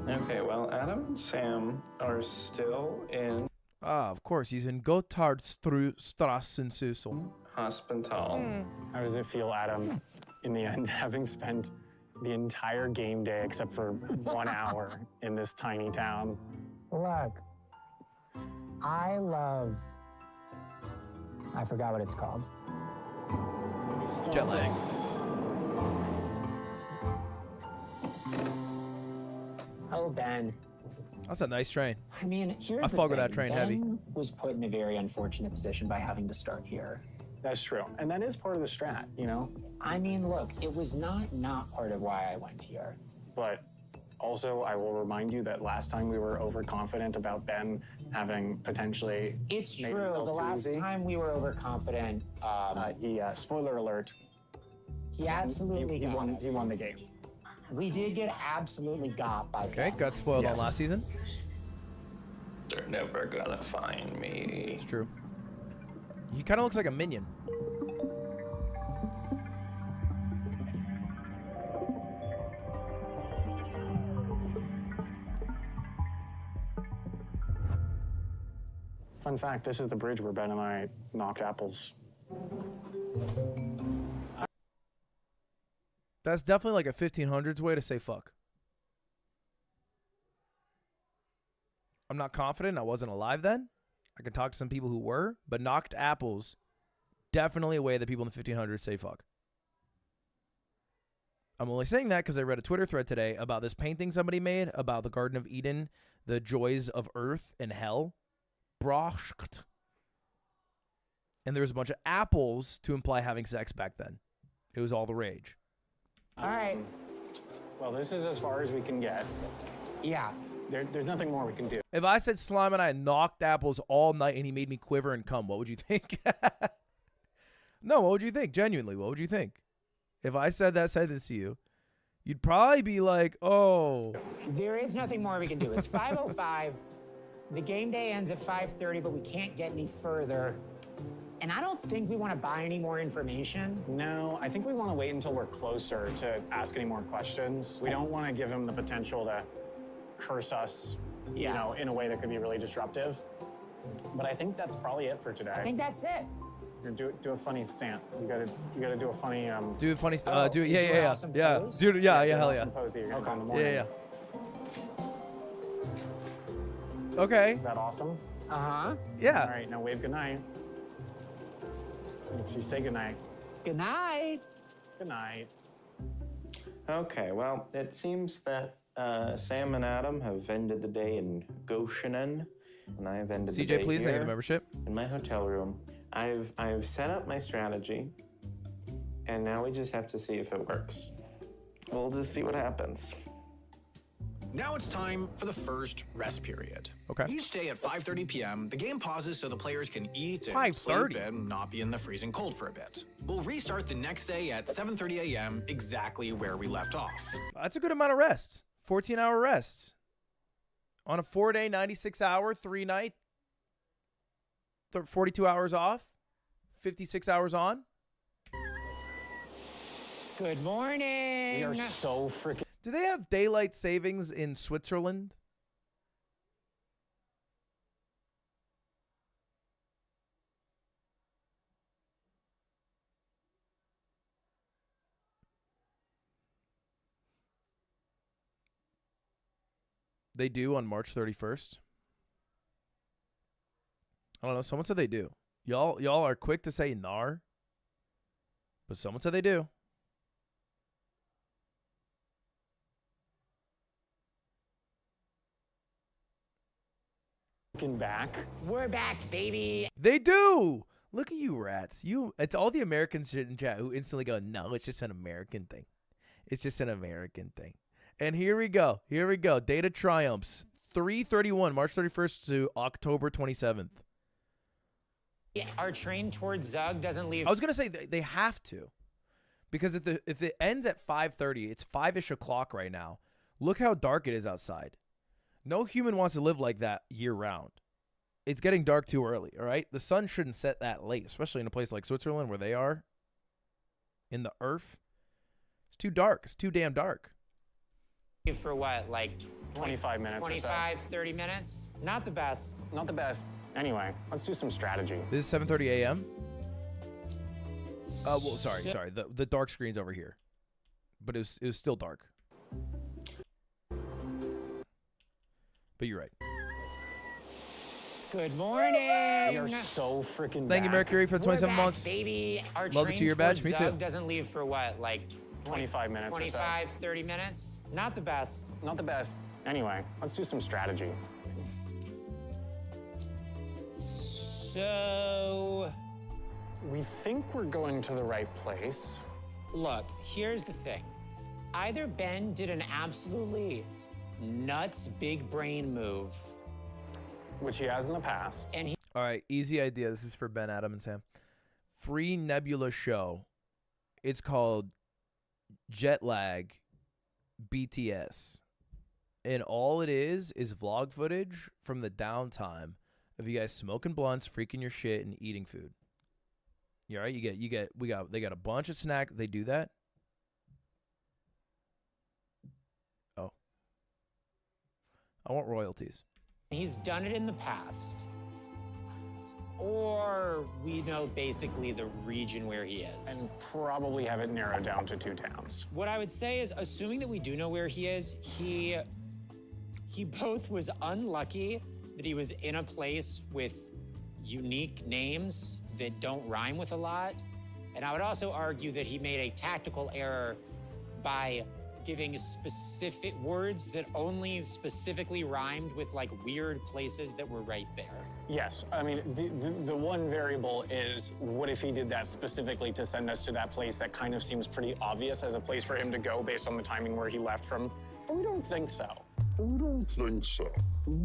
Okay, well, Adam and Sam are still in Ah, of course. He's in Gotthardstrassen. hospital. How does it feel, Adam, in the end, having spent the entire game day except for 1 hour in this tiny town? Look, I forgot what it's called. Jet lag. Oh, Ben. That's a nice train. I mean, here's I the fuck with thing. that train Ben heavy. was put in a very unfortunate position by having to start here. That's true. And that is part of the strat, you know? I mean, look, it was not part of why I went here. But also, I will remind you that last time we were overconfident about Ben having potentially. It's made true. himself The too last easy. time we were overconfident, Spoiler alert. he absolutely he got won. us. He won the game. We did get absolutely got by Okay, them. got spoiled Yes. on last season. They're never gonna find me. It's true. He kind of looks like a minion. Fun fact, this is the bridge where Ben and I knocked apples. That's definitely like a 1500s way to say fuck. I'm not confident. I wasn't alive then. I could talk to some people who were, but knocked apples, definitely a way that people in the 1500s say fuck. I'm only saying that because I read a Twitter thread today about this painting somebody made about the Garden of Eden, the joys of earth and hell. Broscht. And there was a bunch of apples to imply having sex back then. It was all the rage. All right. Well, this is as far as we can get. Yeah. There's nothing more we can do. If I said Slime and I knocked apples all night and he made me quiver and cum, what would you think? No, what would you think? Genuinely, what would you think? If I said that sentence to you, you'd probably be like, oh. There is nothing more we can do. It's 5:05. The game day ends at 5:30, but we can't get any further. And I don't think we want to buy any more information. No, I think we want to wait until we're closer to ask any more questions. We don't want to give him the potential to curse us, you know, in a way that could be really disruptive. But I think that's probably it for today. I think that's it. Do a funny stunt. You gotta do a funny Do a funny Oh, do it. do Yeah, an yeah, yeah. awesome Yeah. pose? Dude, yeah, do yeah, an hell awesome yeah. pose that you're gonna do in the Yeah, morning. yeah, yeah. Okay. Is that awesome? Uh-huh. Yeah. All right, now wave goodnight. If you say goodnight. Good night. Good night. Okay, well, it seems that Sam and Adam have ended the day in Goshen, and I have ended the day CJ, please, thank you here for membership. in my hotel room. I've set up my strategy, and now we just have to see if it works. We'll just see what happens. Now it's time for the first rest period. Okay. Each day at 5:30 p.m., the game pauses so the players can eat and 5:30? sleep and not be in the freezing cold for a bit. We'll restart the next day at 7:30 a.m., exactly where we left off. That's a good amount of rest. 14-hour rest. On a 4-day, 96-hour, 3-night, 42 hours off, 56 hours on. Good morning. We are so freaking. Do they have daylight savings in Switzerland? They do on March 31st. I don't know. Someone said they do. Y'all are quick to say nar, but someone said they do. Back. We're back, baby. They do. Look at you, rats. It's all the Americans in chat who instantly go, no, it's just an American thing. It's just an American thing. And here we go. Here we go. Data triumphs. 3/31, March 31st to October 27th. Our train towards Zug doesn't leave. I was going to say they have to. Because if it ends at 5:30, it's 5-ish o'clock right now. Look how dark it is outside. No human wants to live like that year round. It's getting dark too early, all right? The sun shouldn't set that late, especially in a place like Switzerland where they are in the earth. It's too dark. It's too damn dark. For what, like 25 minutes 25, or so. 30 minutes? Not the best. Not the best. Anyway, let's do some strategy. This is 7:30 a.m. Well, sorry. The dark screen's over here. But it was still dark. But you're right. Good morning. We are so freaking. Thank you, Mercury, for the 27 We're months. back, baby. Our Love the train 2-year badge. towards Me too. Zug doesn't leave for what, like 25 minutes 25, or so. 30 minutes? Not the best. Not the best. Anyway, let's do some strategy. So, We think we're going to the right place. look, here's the thing. Either Ben did an absolutely nuts big brain move, Which he has in the past. and he All right, easy idea. This is for Ben, Adam, and Sam. Free Nebula show. It's called Jet Lag BTS. And all it is vlog footage from the downtime of you guys smoking blunts, freaking your shit, and eating food. You all right? They got a bunch of snacks. They do that? Oh. I want royalties. he's done it in the past. Or we know basically the region where he is. And probably have it narrowed down to 2 towns. What I would say is, assuming that we do know where he is, he both was unlucky that he was in a place with unique names that don't rhyme with a lot. And I would also argue that he made a tactical error by giving specific words that only specifically rhymed with like weird places that were right there. Yes, I mean, the one variable is, what if he did that specifically to send us to that place that kind of seems pretty obvious as a place for him to go based on the timing where he left from? But we don't think so.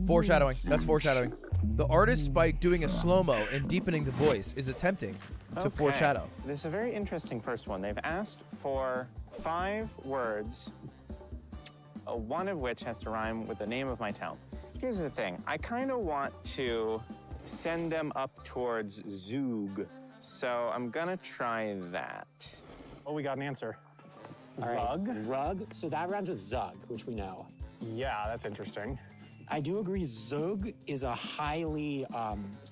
Foreshadowing. That's foreshadowing. The artist, by doing a slow-mo and deepening the voice, is attempting to foreshadow. This is a very interesting first one. They've asked for 5 words, one of which has to rhyme with the name of my town. Here's the thing. I kind of want to send them up towards Zug, so I'm gonna try that. Oh, we got an answer. All right. Rug? Rug. So that rhymes with Zug, which we know. Yeah, that's interesting. I do agree Zug is a highly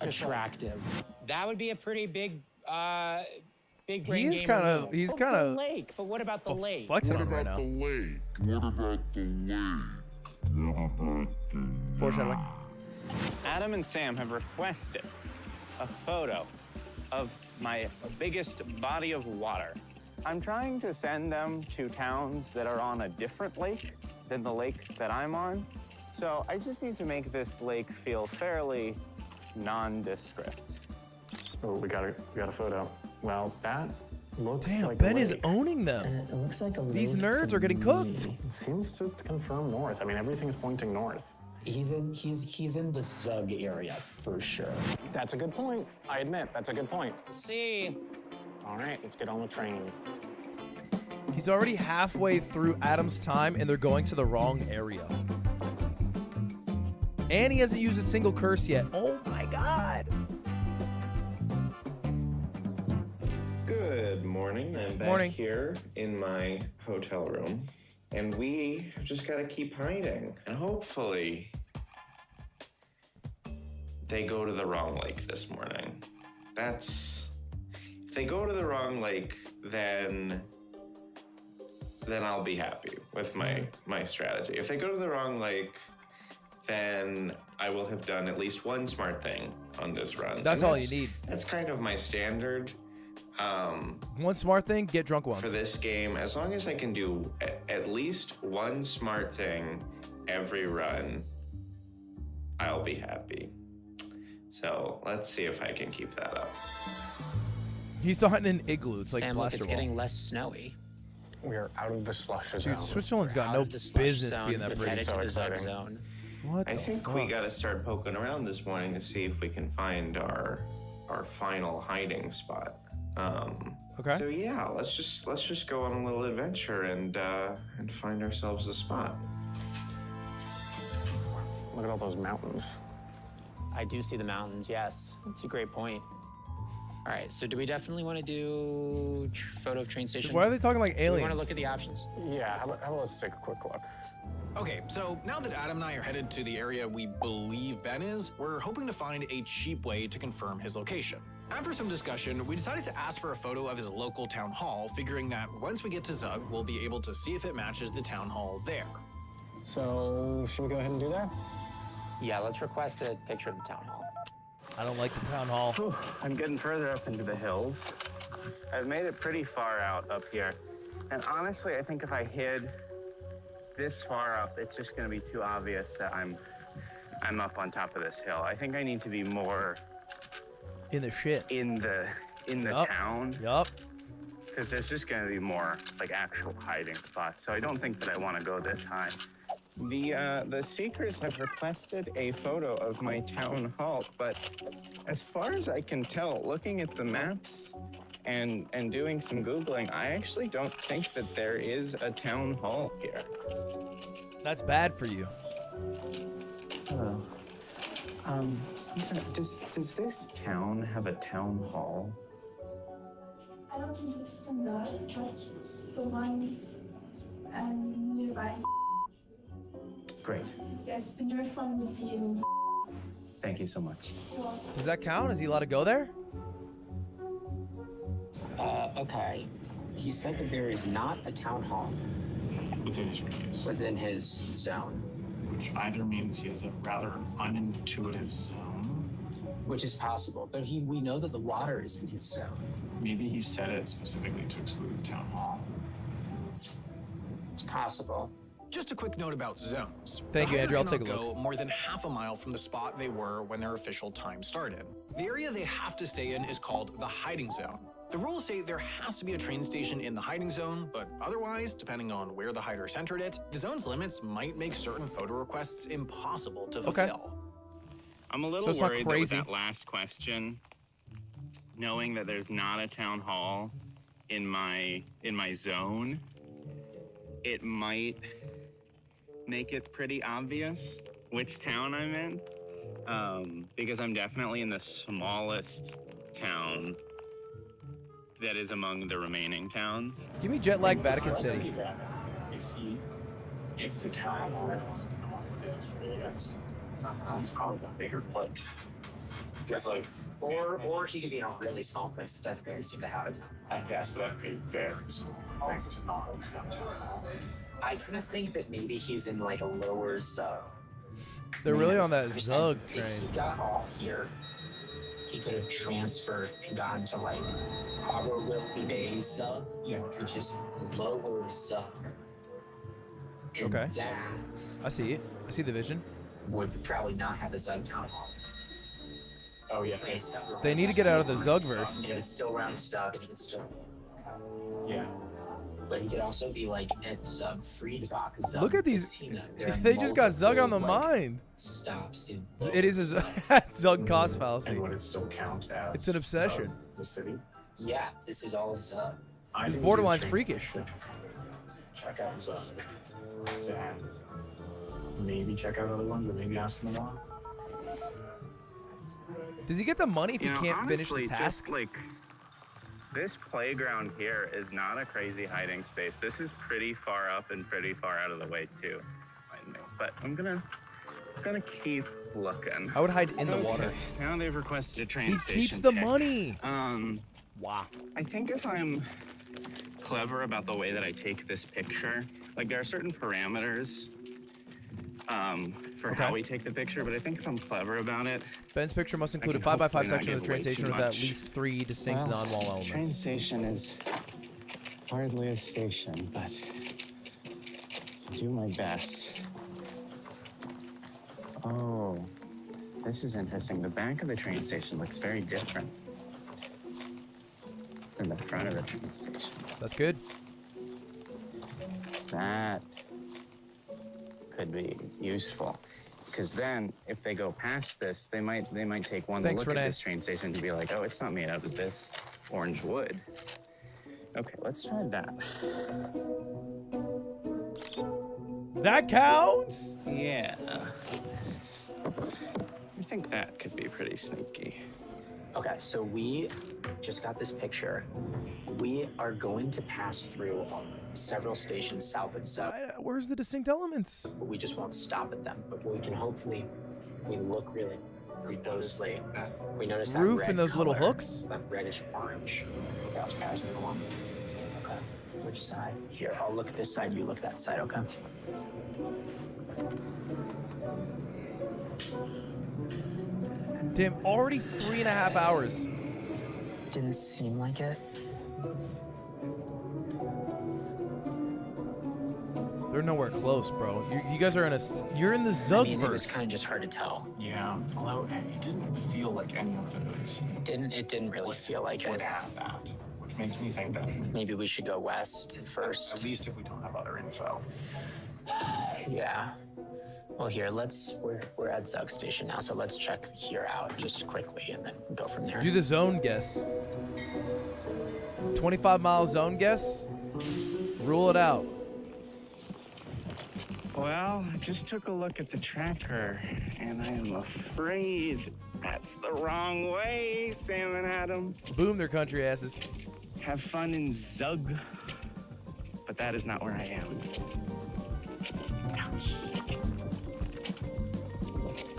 attractive. That would be a pretty big big brain He's gamer kind of move. he's Oh, kind the of lake. But what about the lake? flexing on right now. Foreshadowing. Adam and Sam have requested a photo of my biggest body of water. I'm trying to send them to towns that are on a different lake than the lake that I'm on. So I just need to make this lake feel fairly nondescript. Oh, we got a photo. Well, that looks Damn, like Ben a is lake. owning them. It looks like a These lake nerds to are getting cooked. me. It seems to confirm north. I mean, everything is pointing north. He's in the Zug area for sure. That's a good point. I admit, that's a good point. See. All right, let's get on the train. He's already halfway through Adam's time, and they're going to the wrong area. And he hasn't used a single curse yet. Oh my god! Good morning. I'm back here in my hotel room, and we have just got to keep hiding. And hopefully, they go to the wrong lake this morning. If they go to the wrong lake, then I'll be happy with my strategy. If they go to the wrong lake, then I will have done at least one smart thing on this run. That's all you need. That's kind of my standard. One smart thing, get drunk once. For this game, as long as I can do at least one smart thing every run, I'll be happy. So let's see if I can keep that up. He's still hiding in an igloo. It's like Sam, look, Blaster it's Ball. getting less snowy. We are out of the slush zone. Dude, Switzerland's got Out no of the slush business zone, being that let's pretty. head So to the Zug exciting. zone. What I the think fuck? we got to start poking around this morning to see if we can find our final hiding spot. Okay. So yeah, let's just go on a little adventure and find ourselves a spot. Look at all those mountains. I do see the mountains, yes. That's a great point. All right, so do we definitely want to do photo of train station? Why are they talking like Do we aliens? want to look at the options? Yeah, how about let's take a quick look. Okay, so now that Adam and I are headed to the area we believe Ben is, we're hoping to find a cheap way to confirm his location. After some discussion, we decided to ask for a photo of his local town hall, figuring that once we get to Zug, we'll be able to see if it matches the town hall there. So, should we go ahead and do that? Yeah, let's request a picture of the town hall. I don't like the town hall. Whew, I'm getting further up into the hills. I've made it pretty far out up here. And honestly, I think if I hid this far up, it's just gonna be too obvious that I'm up on top of this hill. I think I need to be more In the shit. in the Yup. town, Yup. because there's just gonna be more like actual hiding spots. So I don't think that I want to go this high. The seekers have requested a photo of my town hall, but as far as I can tell, looking at the maps and doing some Googling, I actually don't think that there is a town hall here. That's bad for you. Hello. Listen, does this town have a town hall? I don't think this one does, but the one nearby. Great. Yes, and you're from the field. Thank you so much. Does that count? Is he allowed to go there? Okay. He said that there is not a town hall Within his radius. within his zone, Which either means he has a rather unintuitive zone. which is possible. But we know that the water is in his zone. Maybe he said it specifically to exclude the town hall. It's possible. Just a quick note about zones. Thank you, The Andrew. I'll hider take a cannot look. go more than half a mile from the spot they were when their official time started. The area they have to stay in is called the hiding zone. The rules say there has to be a train station in the hiding zone, but otherwise, depending on where the hider centered it, the zone's limits might make certain photo requests impossible to fulfill. I'm a So little it's not worried that with crazy. that last question, knowing that there's not a town hall in my zone, it might make it pretty obvious which town I'm in, because I'm definitely in the smallest town that is among the remaining towns. Give me jet lag Vatican City. If the town hall is within his radius, it's probably a bigger place. Because Or he could be in a really small place that doesn't really seem to have it. I guess that'd be very small thing to not have town hall. I kind of think that maybe he's in like a lower zone. They're really on that You're Zug saying If train. he got off here, he could have transferred and gotten to like Auroville Bay Zug, which is lower Zug. And Okay. that I see it. I see the vision. would probably not have a Zug town hall. Oh, yeah. It's like a separate They need to get out of the Zugverse. And it's still around Zug, and it's still. Yeah. But he could also be like at Zug Friedbach. Zug Look at these. Casino. There are They just got Zug on the multiple, like, mind. Stops in It is a Zug cost fallacy. And would it still count as It's an obsession. Zug, the city? Yeah, this is all Zug. It's borderline's freakish. Check out Zug. And maybe check out other ones, or maybe ask them along. Does he get the money if he You know, can't honestly, finish the task? just like this playground here is not a crazy hiding space. This is pretty far up and pretty far out of the way too. I know, but I'm gonna keep looking. I would hide in the water. Now they've requested a train He station. keeps the pick. money. Wow. I think if I'm clever about the way that I take this picture, like there are certain parameters for how we take the picture, but I think if I'm clever about it, Ben's picture must include a can 5x5 hopefully not section of the give train way station too with at much. least 3 distinct non-wall elements. Train station is hardly a station, but I'll do my best. Oh, this is interesting. The back of the train station looks very different than the front of the train station. That's good. That could be useful. Because then, if they go past this, they might take one Thanks, look Renee. at this train station to be like, oh, it's not made out of this orange wood. Okay, let's try that. That counts? Yeah. I think that could be pretty sneaky. Okay, so we just got this picture. We are going to pass through several stations south of Zug. Where's the distinct elements? But we just won't stop at them. But we can hopefully, we look really closely. We notice that Roof red and those little color, hooks? that reddish orange. We're about to pass through one. Okay, which side? Here, I'll look at this side. You look at that side. Okay. Damn, already 3.5 hours. Didn't seem like it. They're nowhere close, bro. You guys are in you're in the Zugverse. I mean, it was kind of just hard to tell. Yeah, although it didn't feel like any of those. It didn't really feel like would it. have that, which makes me think that Maybe we should go west first. at least if we don't have other info. Yeah. Well, here, we're at Zug Station now, so let's check here out just quickly and then go from there. Do the zone guess. 25-mile zone guess. Rule it out. Well, I just took a look at the tracker, and I am afraid that's the wrong way, Sam and Adam. Boom, their country asses. Have fun in Zug, but that is not where I am. Ouch.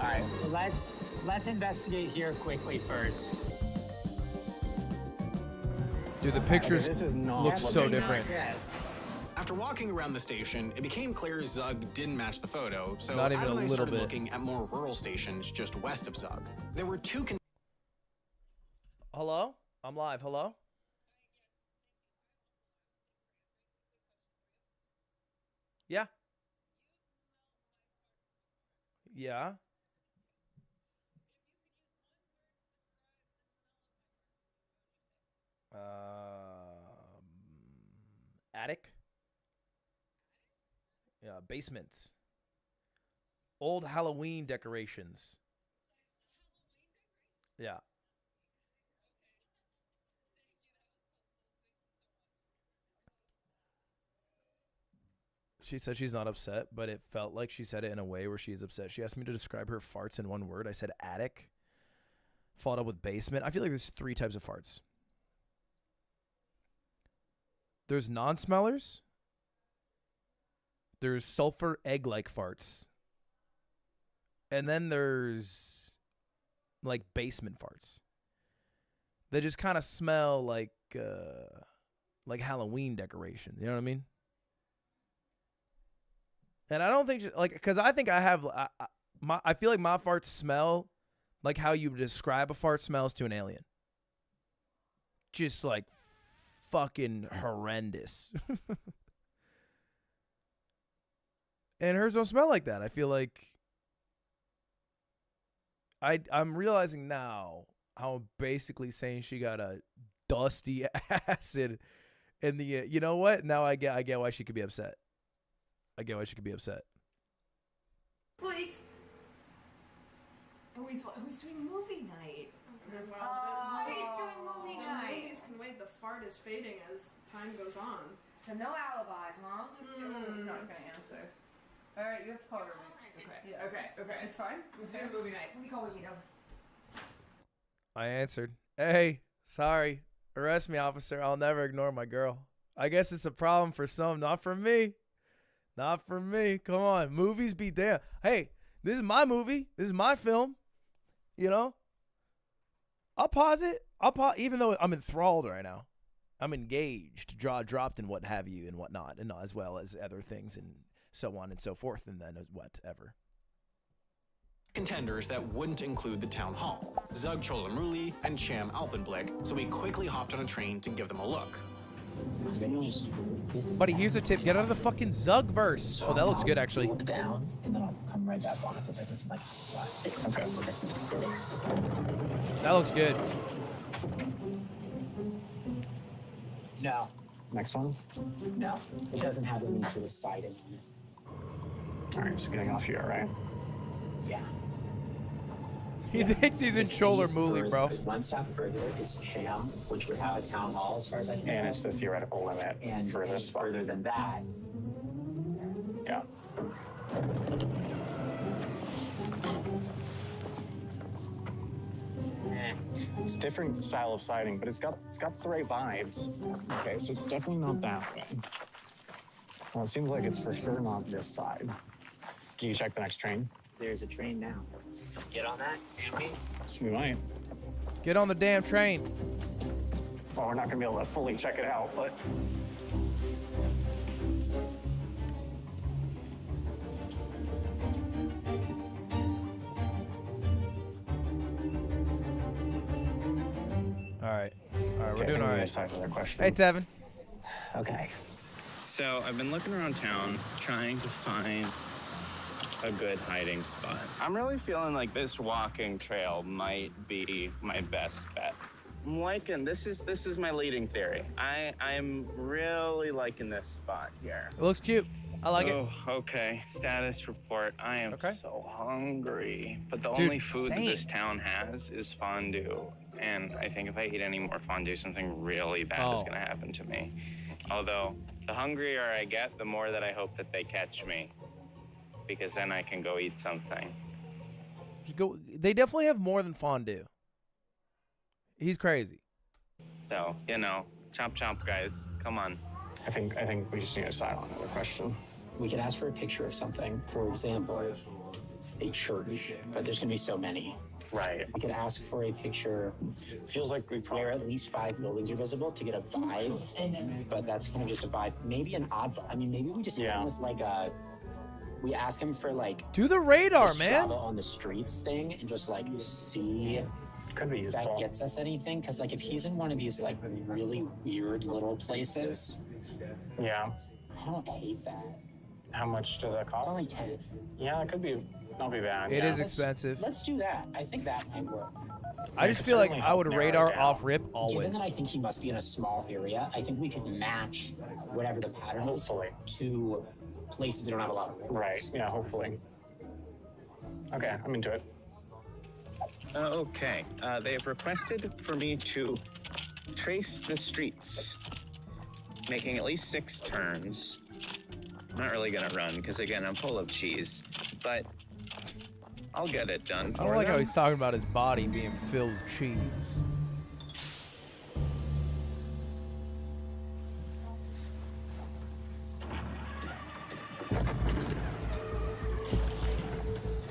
All right, let's investigate here quickly first. Dude, the pictures This is not look so looking different. Yes. After walking around the station, it became clear Zug didn't match the photo, so Not even Adam a and I little started bit. looking at more rural stations just west of Zug. There were two Hello? I'm live. Hello? Yeah. Yeah. Attic. Yeah, basement. Old Halloween decorations. Yeah. She said she's not upset, but it felt like she said it in a way where she is upset. She asked me to describe her farts in one word. I said attic, followed up with basement. I feel like there's 3 types of farts. There's non-smellers. There's sulfur egg-like farts. And then there's like basement farts. They just kind of smell like Halloween decorations. You know what I mean? And I don't think, like, because I think I have, I feel like my farts smell like how you describe a fart smells to an alien. Just like fucking horrendous. And hers don't smell like that. I feel like I'm realizing now how I'm basically saying she got a dusty acid in the you know what? Now I get why she could be upset. I get why she could be upset. Wait. Oh, he's doing movie night. He's doing movie night. Movies can wait. The fart is fading as time goes on. So no alibi, huh? I'm not gonna answer. All right, you have to call her. Okay. Yeah. Okay. It's fine. Let's do movie night. Let me call Rita. I answered. Hey, sorry. Arrest me, officer. I'll never ignore my girl. I guess it's a problem for some, not for me. Not for me. Come on. Movies be damn. Hey, this is my movie. This is my film. You know? I'll pause it. Even though I'm enthralled right now. I'm engaged, dropped and what have you and whatnot, and as well as other things and so on and so forth, and then whatever. Contenders that wouldn't include the town hall, Zug Cholamruli and Cham Alpenblick, so we quickly hopped on a train to give them a look. Buddy, here's a tip. Get out of the fucking Zug verse. Oh, that looks good, actually. Look down, and then I'll come right back on if it doesn't like flat. Okay. That looks good. No. Next one? No, it doesn't have any sort of siding on it. All right, so getting off here, right? Yeah. He thinks he's in Cholamruli, bro. One step further is Cham, which would have a town hall, as far as I can. And it's the theoretical limit for this spot. Further than that. Yeah. It's different style of siding, but it's got the right vibes. Okay, so it's definitely not that way. Well, it seems like it's for sure not this side. Can you check the next train? There's a train now. Get on that, and me. We might. Get on the damn train. Well, we're not gonna be able to fully check it out, but. All right, we're Okay, doing all right. Decide another question. Hey, Tevin. Okay. So I've been looking around town trying to find a good hiding spot. I'm really feeling like this walking trail might be my best bet. I'm liking this is my leading theory. I'm really liking this spot here. It looks cute. I like it. Oh, okay. Status report. I am so hungry. But the Dude, only food that same. this town has is fondue. And I think if I eat any more fondue, something really bad is going to happen to me. Although, the hungrier I get, the more that I hope that they catch me. Because then I can go eat something. They definitely have more than fondue. He's crazy. So, chomp chomp, guys. Come on. I think we just need to decide on another question. We could ask for a picture of something. For example, a church, but there's gonna be so many. Right. We could ask for a picture. Feels like we probably where at least 5 buildings are visible to get a vibe. But that's kind of just a vibe. Maybe an odd. I mean, maybe we just hit him with like a. We ask him for like. Do the radar, the man. Strava on the streets thing, and just like see. Could be useful. That gets us anything, because like if he's in one of these like really weird little places. Yeah. I don't hate that. How much does that cost? It's only 10. Yeah, it could be not be bad. It yeah. is expensive. Let's do that. I think that might work. I just feel like I would radar off rip Given always. that I think he must be in a small area, I think we can match whatever the pattern is to places that don't have a lot of roads. Right. Yeah. Hopefully. Okay, I'm into it. Okay. They have requested for me to trace the streets, making at least 6 turns. I'm not really gonna run because again I'm full of cheese, but I'll get it done for I don't like how them. he's talking about his body being filled with cheese.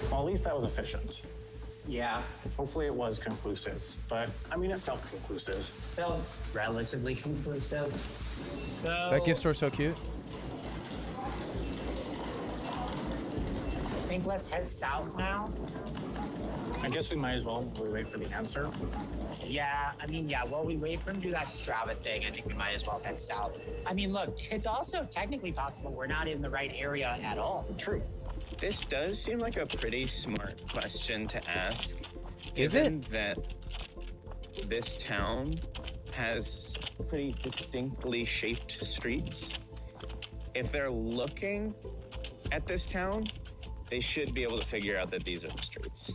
Well, at least that was efficient. Yeah. Hopefully it was conclusive, but I mean it felt conclusive. Felt relatively conclusive. So That gift store's so cute. I think let's head south now. I guess we might as well wait for the answer. Yeah, I mean, yeah, while we wait for him to do that Strava thing, I think we might as well head south. I mean, look, it's also technically possible we're not in the right area at all. True. This does seem like a pretty smart question to ask. Is given that this town has pretty distinctly shaped streets. If they're looking at this town, they should be able to figure out that these are the streets.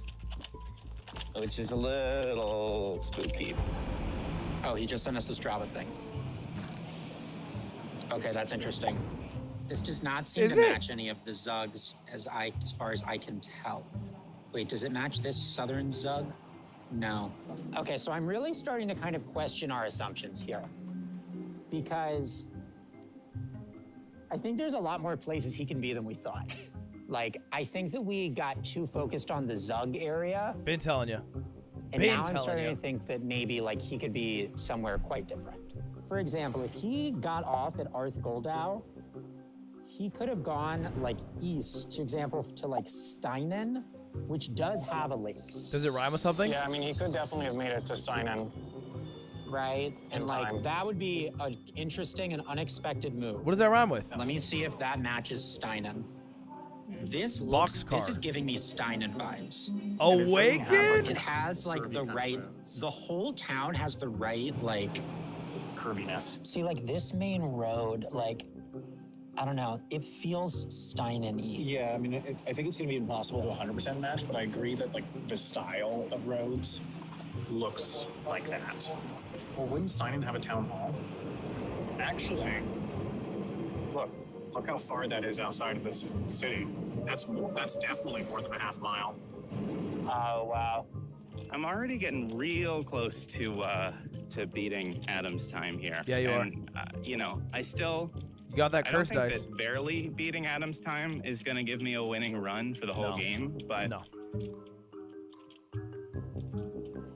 Which is a little spooky. Oh, he just sent us the Strava thing. Okay, that's interesting. This does not seem to match any of the Zugs as far as I can tell. Wait, does it match this southern Zug? No. Okay, so I'm really starting to kind of question our assumptions here. Because I think there's a lot more places he can be than we thought. Like, I think that we got too focused on the Zug area. Been telling you. And now I'm starting to think that maybe, like, he could be somewhere quite different. For example, if he got off at Arth Goldau, he could have gone, like, east, for example, to, like, Steinen, which does have a lake. Does it rhyme with something? Yeah, I mean, he could definitely have made it to Steinen. Right? And, like, that would be an interesting and unexpected move. What does that rhyme with? Let me see if that matches Steinen. This Boxcar. is giving me Steinen vibes. Awaken? It has like the right, the whole town has the right like curviness. See, like this main road, like, I don't know, it feels Steinen-y. Yeah, I mean, I think it's going to be impossible to 100% match, but I agree that like the style of roads looks like that. Well, wouldn't Steinen have a town hall? Actually, look how far that is outside of this city. That's definitely more than a half mile. Oh, wow. I'm already getting real close to beating Adam's time here. Yeah, you are. You know, I still... You got that I don't curse think dice. that barely beating Adam's time is going to give me a winning run for the whole game, but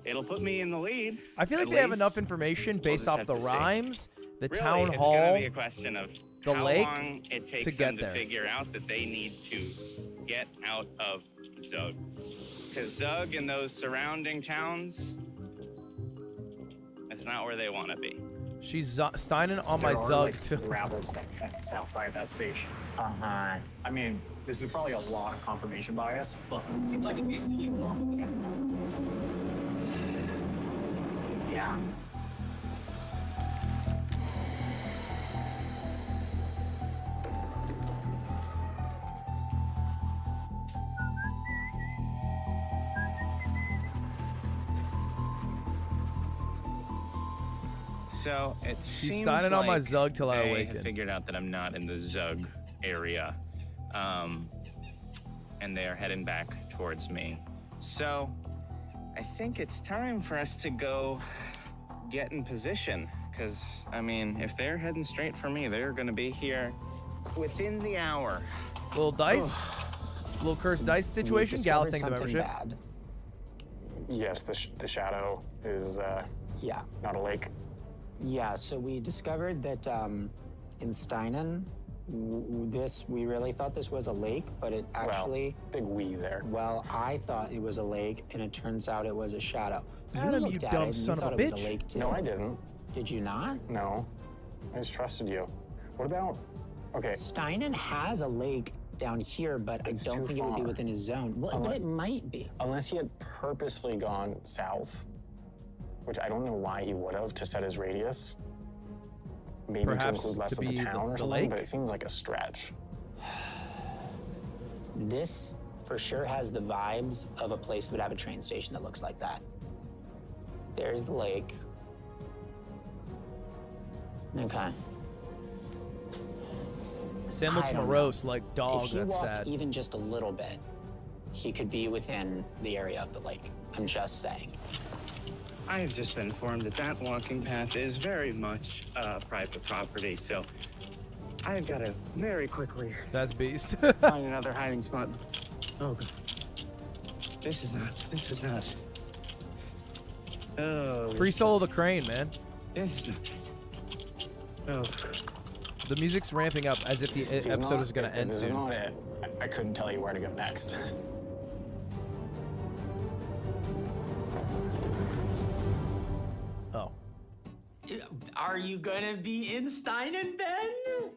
it'll put me in the lead. I feel like they have enough information based off the rhymes, the Really, town it's hall, going to be a question of the how lake long it takes to them get to there. figure out that they need to get out of Zug. Because Zug and those surrounding towns, that's not where they want to be. She's Steinen on my There are, Zug like, too. gravel that's outside that station. I mean, this is probably a lot of confirmation bias, but it seems like it needs to be wrong. Yeah. So it She's seems standing on my like Zug till I they awaken. have figured out that I'm not in the Zug area, and they are heading back towards me. So I think it's time for us to go get in position, because I mean, if they're heading straight for me, they're going to be here within the hour. Little dice, little cursed dice situation. Gallus, thank you for the membership. Bad. Yes, the shadow is Yeah. not a lake. Yeah, so we discovered that in Steinen, we really thought this was a lake, but it actually... big we there. Well, I thought it was a lake, and it turns out it was a shadow. Adam, you looked at dumb it and son you of a thought it was bitch. a lake too. No, I didn't. Did you not? No, I just trusted you. What about, okay. Steinen has a lake down here, but I don't too think it would be far. within his zone. Well, but it might be. Unless he had purposely gone south, which I don't know why he would have to set his radius. Maybe Perhaps to include less to of the be town or the something, lake? but it seems like a stretch. This for sure has the vibes of a place that would have a train station that looks like that. There's the lake. Okay. Sam looks I don't know. morose, like dog. If he That's walked sad. even just a little bit, he could be within the area of the lake. I'm just saying. I have just been informed that that walking path is very much private property, so I've got to very quickly That's beast. find another hiding spot. Oh, God. This is not. Oh. Free solo the crane, man. This is not. Oh. The music's ramping up as if the episode is going to end This soon. is not it. I couldn't tell you where to go next. Oh. Are you gonna be in Steinen, Ben?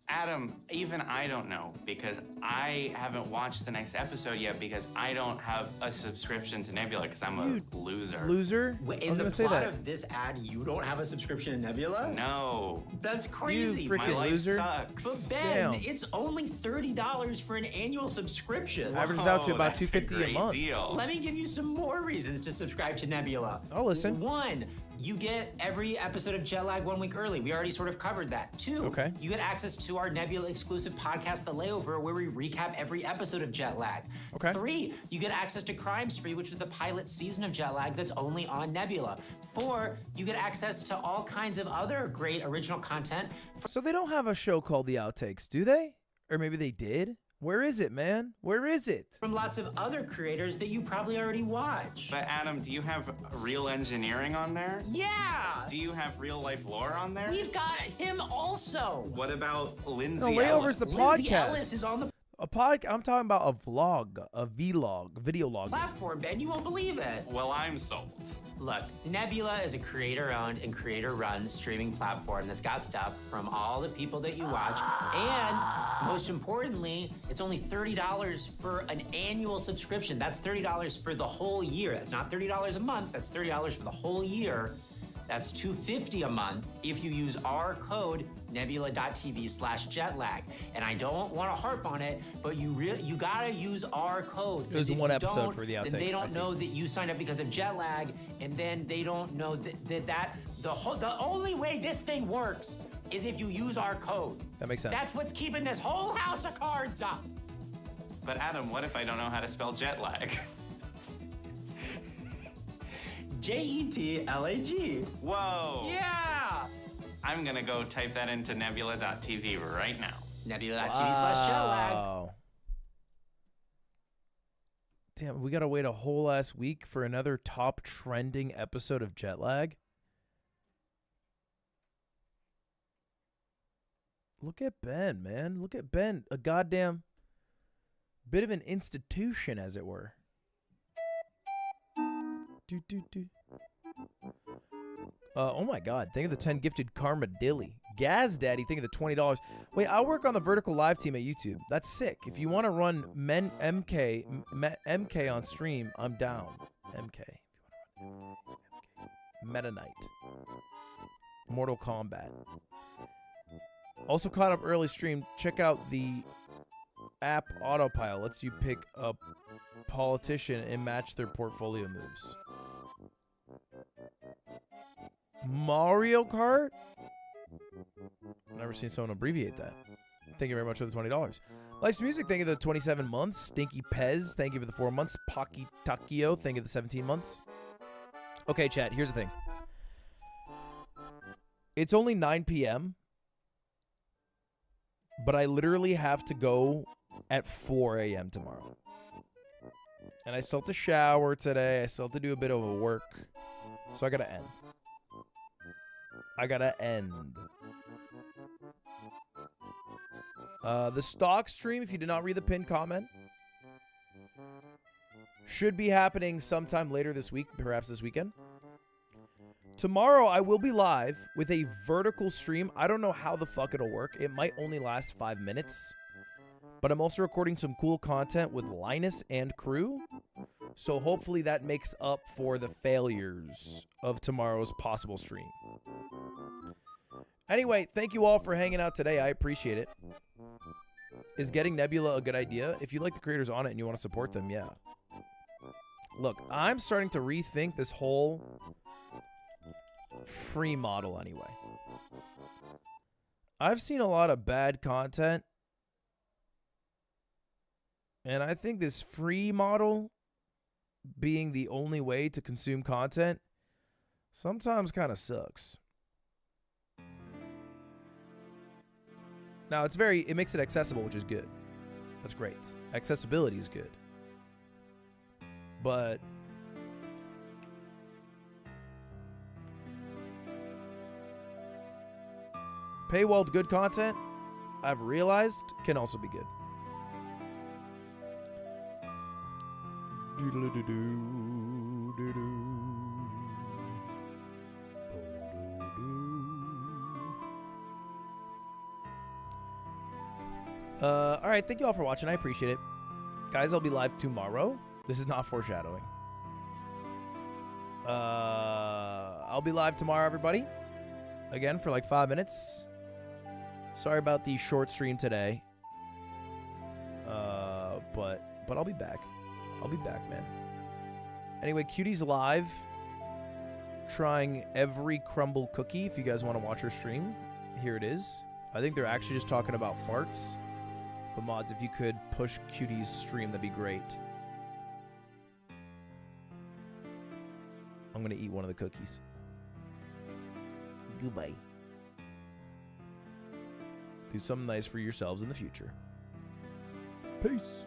Adam, even I don't know because I haven't watched the next episode yet because I don't have a subscription to Nebula because I'm a loser. Loser? Wait, I in was the going to say plot that. of this ad, you don't have a subscription to Nebula? No. That's crazy. You freaking My life loser. sucks. But Ben, Damn. it's only $30 for an annual subscription. Averages out to about that's $250 a great month. Deal. Let me give you some more reasons to subscribe to Nebula. I'll listen. 1, you get every episode of Jet Lag 1 week early. We already sort of covered that. 2, Okay. you get access to our Nebula exclusive podcast, The Layover, where we recap every episode of Jet Lag. Okay. 3, you get access to Crime Spree, which was the pilot season of Jet Lag that's only on Nebula. 4, you get access to all kinds of other great original content. So they don't have a show called The Outtakes, do they? Or maybe they did? Where is it, man? Where is it? From lots of other creators that you probably already watch. But Adam, do you have real engineering on there? Yeah! Do you have real life lore on there? We've got him also. What about No, Lindsay Layover's Ellis? the Lindsay podcast. Ellis is on the I'm talking about a vlog, a vlog, video log. platform, Ben. You won't believe it. Well, I'm sold. Look, Nebula is a creator-owned and creator-run streaming platform that's got stuff from all the people that you watch. And most importantly, it's only $30 for an annual subscription. That's $30 for the whole year. That's not $30 a month. That's $30 for the whole year. That's $250 a month if you use our code nebula.tv/jetlag. And I don't want to harp on it, but you gotta use our code. There's if one you episode don't, for the then outtakes, they I don't see. know that you signed up because of jet lag, and then they don't know the only way this thing works is if you use our code. That makes sense. That's what's keeping this whole house of cards up. But Adam, what if I don't know how to spell jet lag? JETLAG. Whoa. Yeah. I'm gonna go type that into nebula.tv right now. Nebula.tv/jetlag. Wow. Damn, we gotta wait a whole ass week for another top trending episode of Jet Lag. Look at Ben, man. Look at Ben. A goddamn bit of an institution, as it were. Oh my God. Think of the 10 gifted Karma Dilly. Gaz Daddy, think of the $20. Wait, I'll work on the vertical live team at YouTube. That's sick. If you want to run MK on stream, I'm down. MK. Meta Knight. Mortal Kombat. Also caught up early stream. Check out the app Autopile. Lets you pick a politician and match their portfolio moves. Mario Kart? Never seen someone abbreviate that. Thank you very much for the $20. Life's Music, thank you for the 27 months. Stinky Pez, thank you for the 4 months. Pocky Takio, thank you for the 17 months. Okay, chat, here's the thing. It's only 9 p.m., but I literally have to go at 4 a.m. tomorrow. And I still have to shower today. I still have to do a bit of a work. So I gotta end. The stock stream, if you did not read the pinned comment, should be happening sometime later this week, perhaps this weekend. Tomorrow, I will be live with a vertical stream. I don't know how the fuck it'll work. It might only last 5 minutes. But I'm also recording some cool content with Linus and crew. So hopefully that makes up for the failures of tomorrow's possible stream. Anyway, thank you all for hanging out today. I appreciate it. Is getting Nebula a good idea? If you like the creators on it and you want to support them, yeah. Look, I'm starting to rethink this whole free model anyway. I've seen a lot of bad content, and I think this free model being the only way to consume content sometimes kind of sucks. Now, it makes it accessible, which is good. That's great. Accessibility is good. But Paywalled good content, I've realized, can also be good. All right, thank you all for watching. I appreciate it. Guys, I'll be live tomorrow. This is not foreshadowing. I'll be live tomorrow, everybody. Again, for like 5 minutes. Sorry about the short stream today. But I'll be back. I'll be back, man. Anyway, Cutie's live. Trying every crumble cookie. If you guys want to watch her stream, here it is. I think they're actually just talking about farts. But mods, if you could push Cutie's stream, that'd be great. I'm gonna eat one of the cookies. Goodbye. Do something nice for yourselves in the future. Peace.